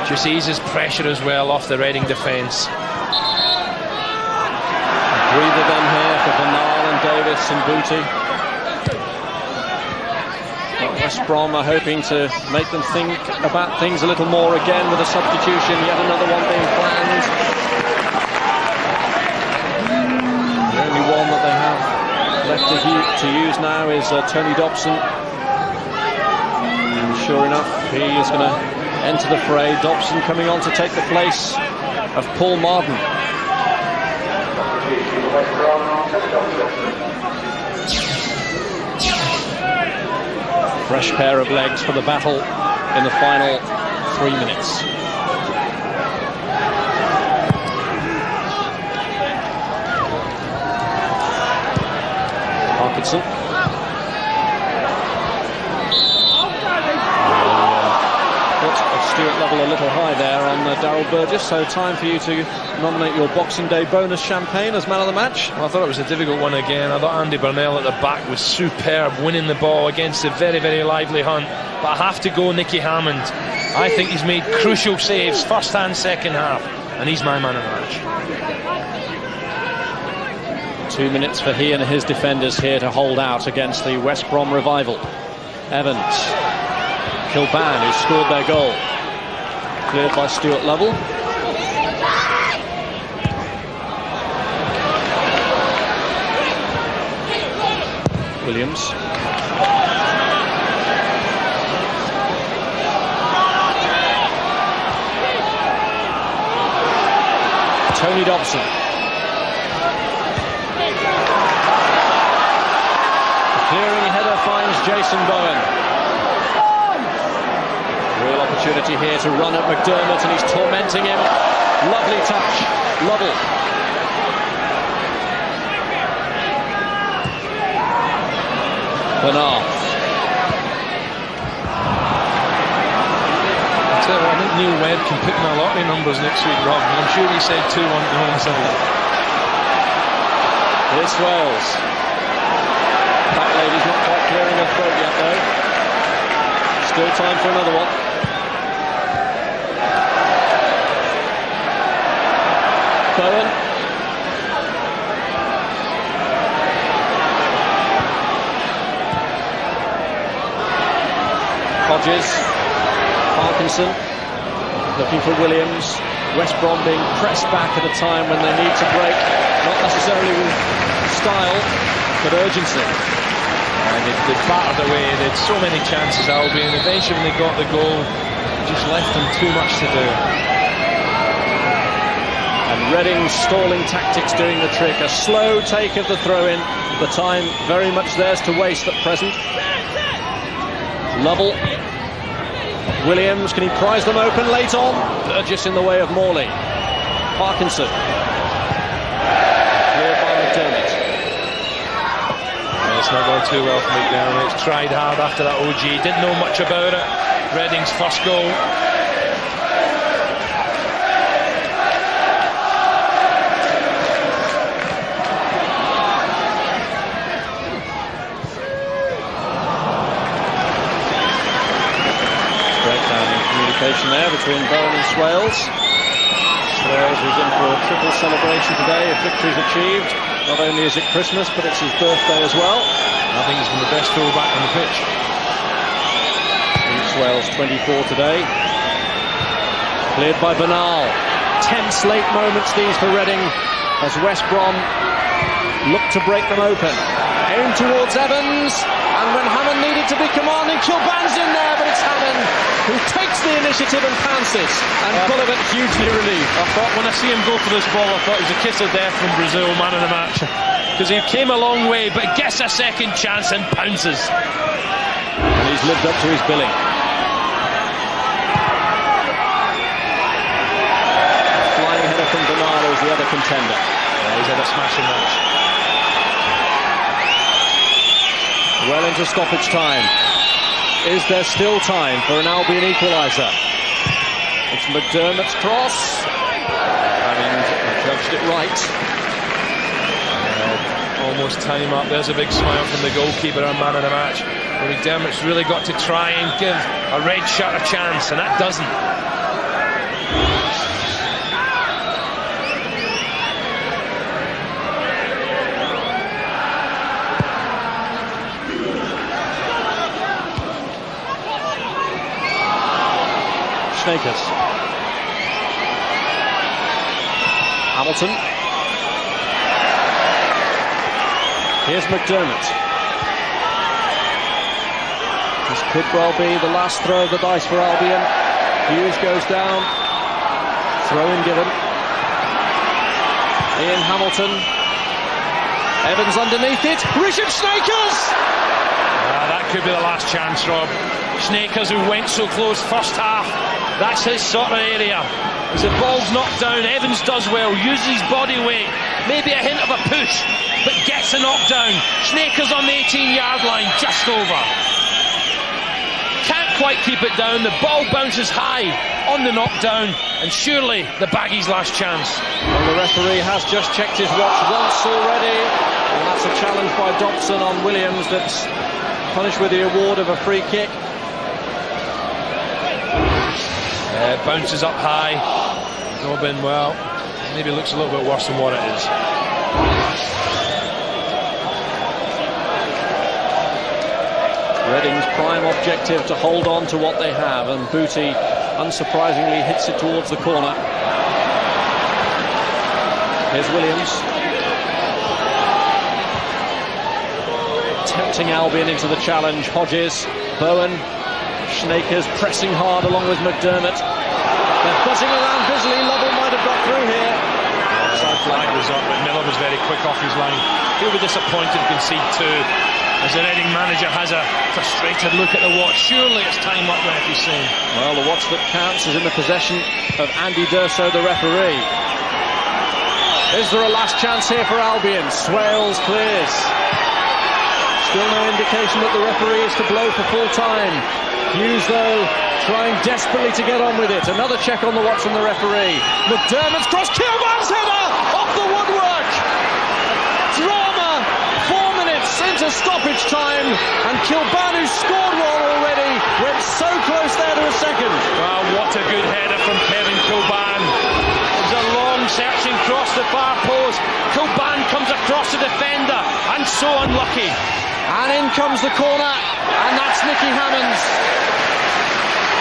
Just eases pressure as well off the Reading defence. Breather then here for Bernal and Davies and Booty. Well, West Brom are hoping to make them think about things a little more again with a substitution, yet another one being planned. to Hughes now is Tony Dobson. And sure enough, he is going to enter the fray. Dobson coming on to take the place of Paul Mardon. Fresh pair of legs for the battle in the final 3 minutes. Parkinson. Stuart Lovell a little high there on Darryl Burgess, so time for you to nominate your Boxing Day bonus champagne as man of the match. Well, I thought it was a difficult one again. I thought Andy Bernal at the back was superb, winning the ball against a very, very lively Hunt. But I have to go Nicky Hammond. I think he's made crucial saves, first and second half, and he's my man of the match. 2 minutes for he and his defenders here to hold out against the West Brom revival. Evans, Kilbane, who scored their goal. Cleared by Stuart Lovell. Williams. Tony Dobson. The clearing header finds Jason Bowen. Real opportunity here to run at McDermott, and he's tormenting him. Lovely touch. Lovell. Bernal. I think Neil Webb can pick my lottery numbers next week, Rob. I'm sure he said 2-1 to home Sunday. Here's Swales. That lady's not quite clearing her throat yet, though. Still time for another one. Bowen. Hodges. Parkinson. Looking for Williams. West Brom being pressed back at a time when they need to break. Not necessarily with style, but urgency. And they battered away. They had so many chances, Albion. Eventually when they got the goal, just left them too much to do. And Reading's stalling tactics doing the trick. A slow take of the throw-in. The time very much theirs to waste at present. Lovell. Williams, can he prize them open late on? Burgess in the way of Morley. Parkinson. Cleared by McDermott. It's not going too well for McDermott. He's tried hard after that OG. Didn't know much about it. Reading's first goal. There between Bowen and Swales. Swales is in for a triple celebration today if victory's achieved. Not only is it Christmas, but it's his birthday as well. I think he's been the best fullback on the pitch. Swales 24 today. Cleared by Bernal. Tense late moments these for Reading as West Brom look to break them open. Aim towards Evans, and when Hammond needed to be commanding, Kilbane's in there, but it's Hammond who takes the initiative and pounces, and Bullivant hugely relieved. I thought when I see him go for this ball, I thought it was a kiss of death from Brazil, man of the match, because he came a long way, but gets a second chance and pounces. And he's lived up to his billing. Flying header from Bernal is the other contender. Yeah, he's had a smashing match. Well into stoppage time. Is there still time for an Albion equaliser? It's McDermott's cross. Having judged it right. Almost time up. There's a big smile from the goalkeeper, our man of the match. But McDermott's really got to try and give a red shirt a chance, and that doesn't. Sneekes. Hamilton. Here's McDermott. This could well be the last throw of the dice for Albion. Hughes goes down. Throw-in given. Ian Hamilton. Evans underneath it. Richard Sneekes! That could be the last chance, Rob. Sneekes, who went so close first half, that's his sort of area. As the ball's knocked down, Evans does well, uses his body weight, maybe a hint of a push, but gets a knockdown. Sneekes on the 18-yard line, just over. Can't quite keep it down, the ball bounces high on the knockdown, and surely the Baggies' last chance. Well, the referee has just checked his watch once already, and that's a challenge by Dobson on Williams that's punished with the award of a free kick. Bounces up high. Kilbane, well, maybe looks a little bit worse than what it is. Reading's prime objective to hold on to what they have, and Booty unsurprisingly hits it towards the corner. Here's Williams. Tempting Albion into the challenge. Hodges, Bowen, Sneekes pressing hard along with McDermott. They're buzzing around busily. Lovell might have got through here. Offside flag was up, but Miller was very quick off his line. He'll be disappointed to concede two, as the Reading manager has a frustrated look at the watch. Surely it's time up there, he's saying. Well, the watch that counts is in the possession of Andy Durso, the referee. Is there a last chance here for Albion? Swales clears. Still no indication that the referee is to blow for full time. Hughes, though, trying desperately to get on with it. Another check on the watch from the referee. McDermott's cross. Kilbane's header off the woodwork. Drama. 4 minutes into stoppage time, and Kilbane, who scored one already, went so close there to a second. Well, what a good header from Kevin Kilbane. It was a long searching cross the far post. Kilbane comes across the defender, and so unlucky. And in comes the corner, and that's Nicky Hammond's.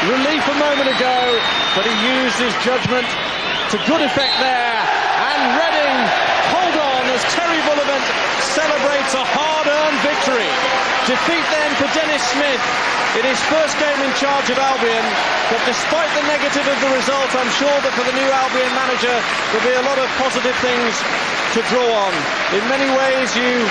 Relief a moment ago, but he used his judgment to good effect there. And Reading hold on as Terry Bullivant celebrates a hard-earned victory. Defeat then for Dennis Smith in his first game in charge of Albion. But despite the negative of the result, I'm sure that for the new Albion manager there'll be a lot of positive things to draw on. In many ways, you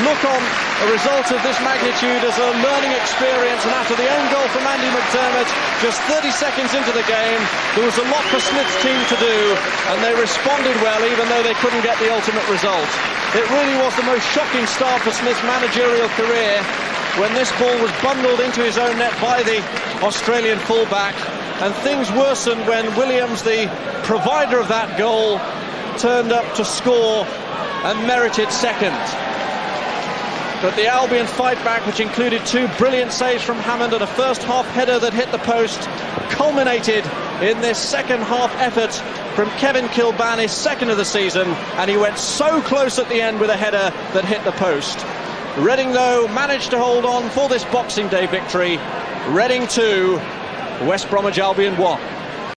look on a result of this magnitude as a learning experience, and after the own goal from Andy McDermott just 30 seconds into the game, there was a lot for Smith's team to do, and they responded well even though they couldn't get the ultimate result. It really was the most shocking start for Smith's managerial career when this ball was bundled into his own net by the Australian fullback, and things worsened when Williams, the provider of that goal, turned up to score and merited second. But the Albion fight back, which included two brilliant saves from Hammond and a first half header that hit the post, culminated in this second half effort from Kevin Kilbane, his second of the season, and he went so close at the end with a header that hit the post. Reading, though, managed to hold on for this Boxing Day victory. Reading 2, West Bromwich Albion 1.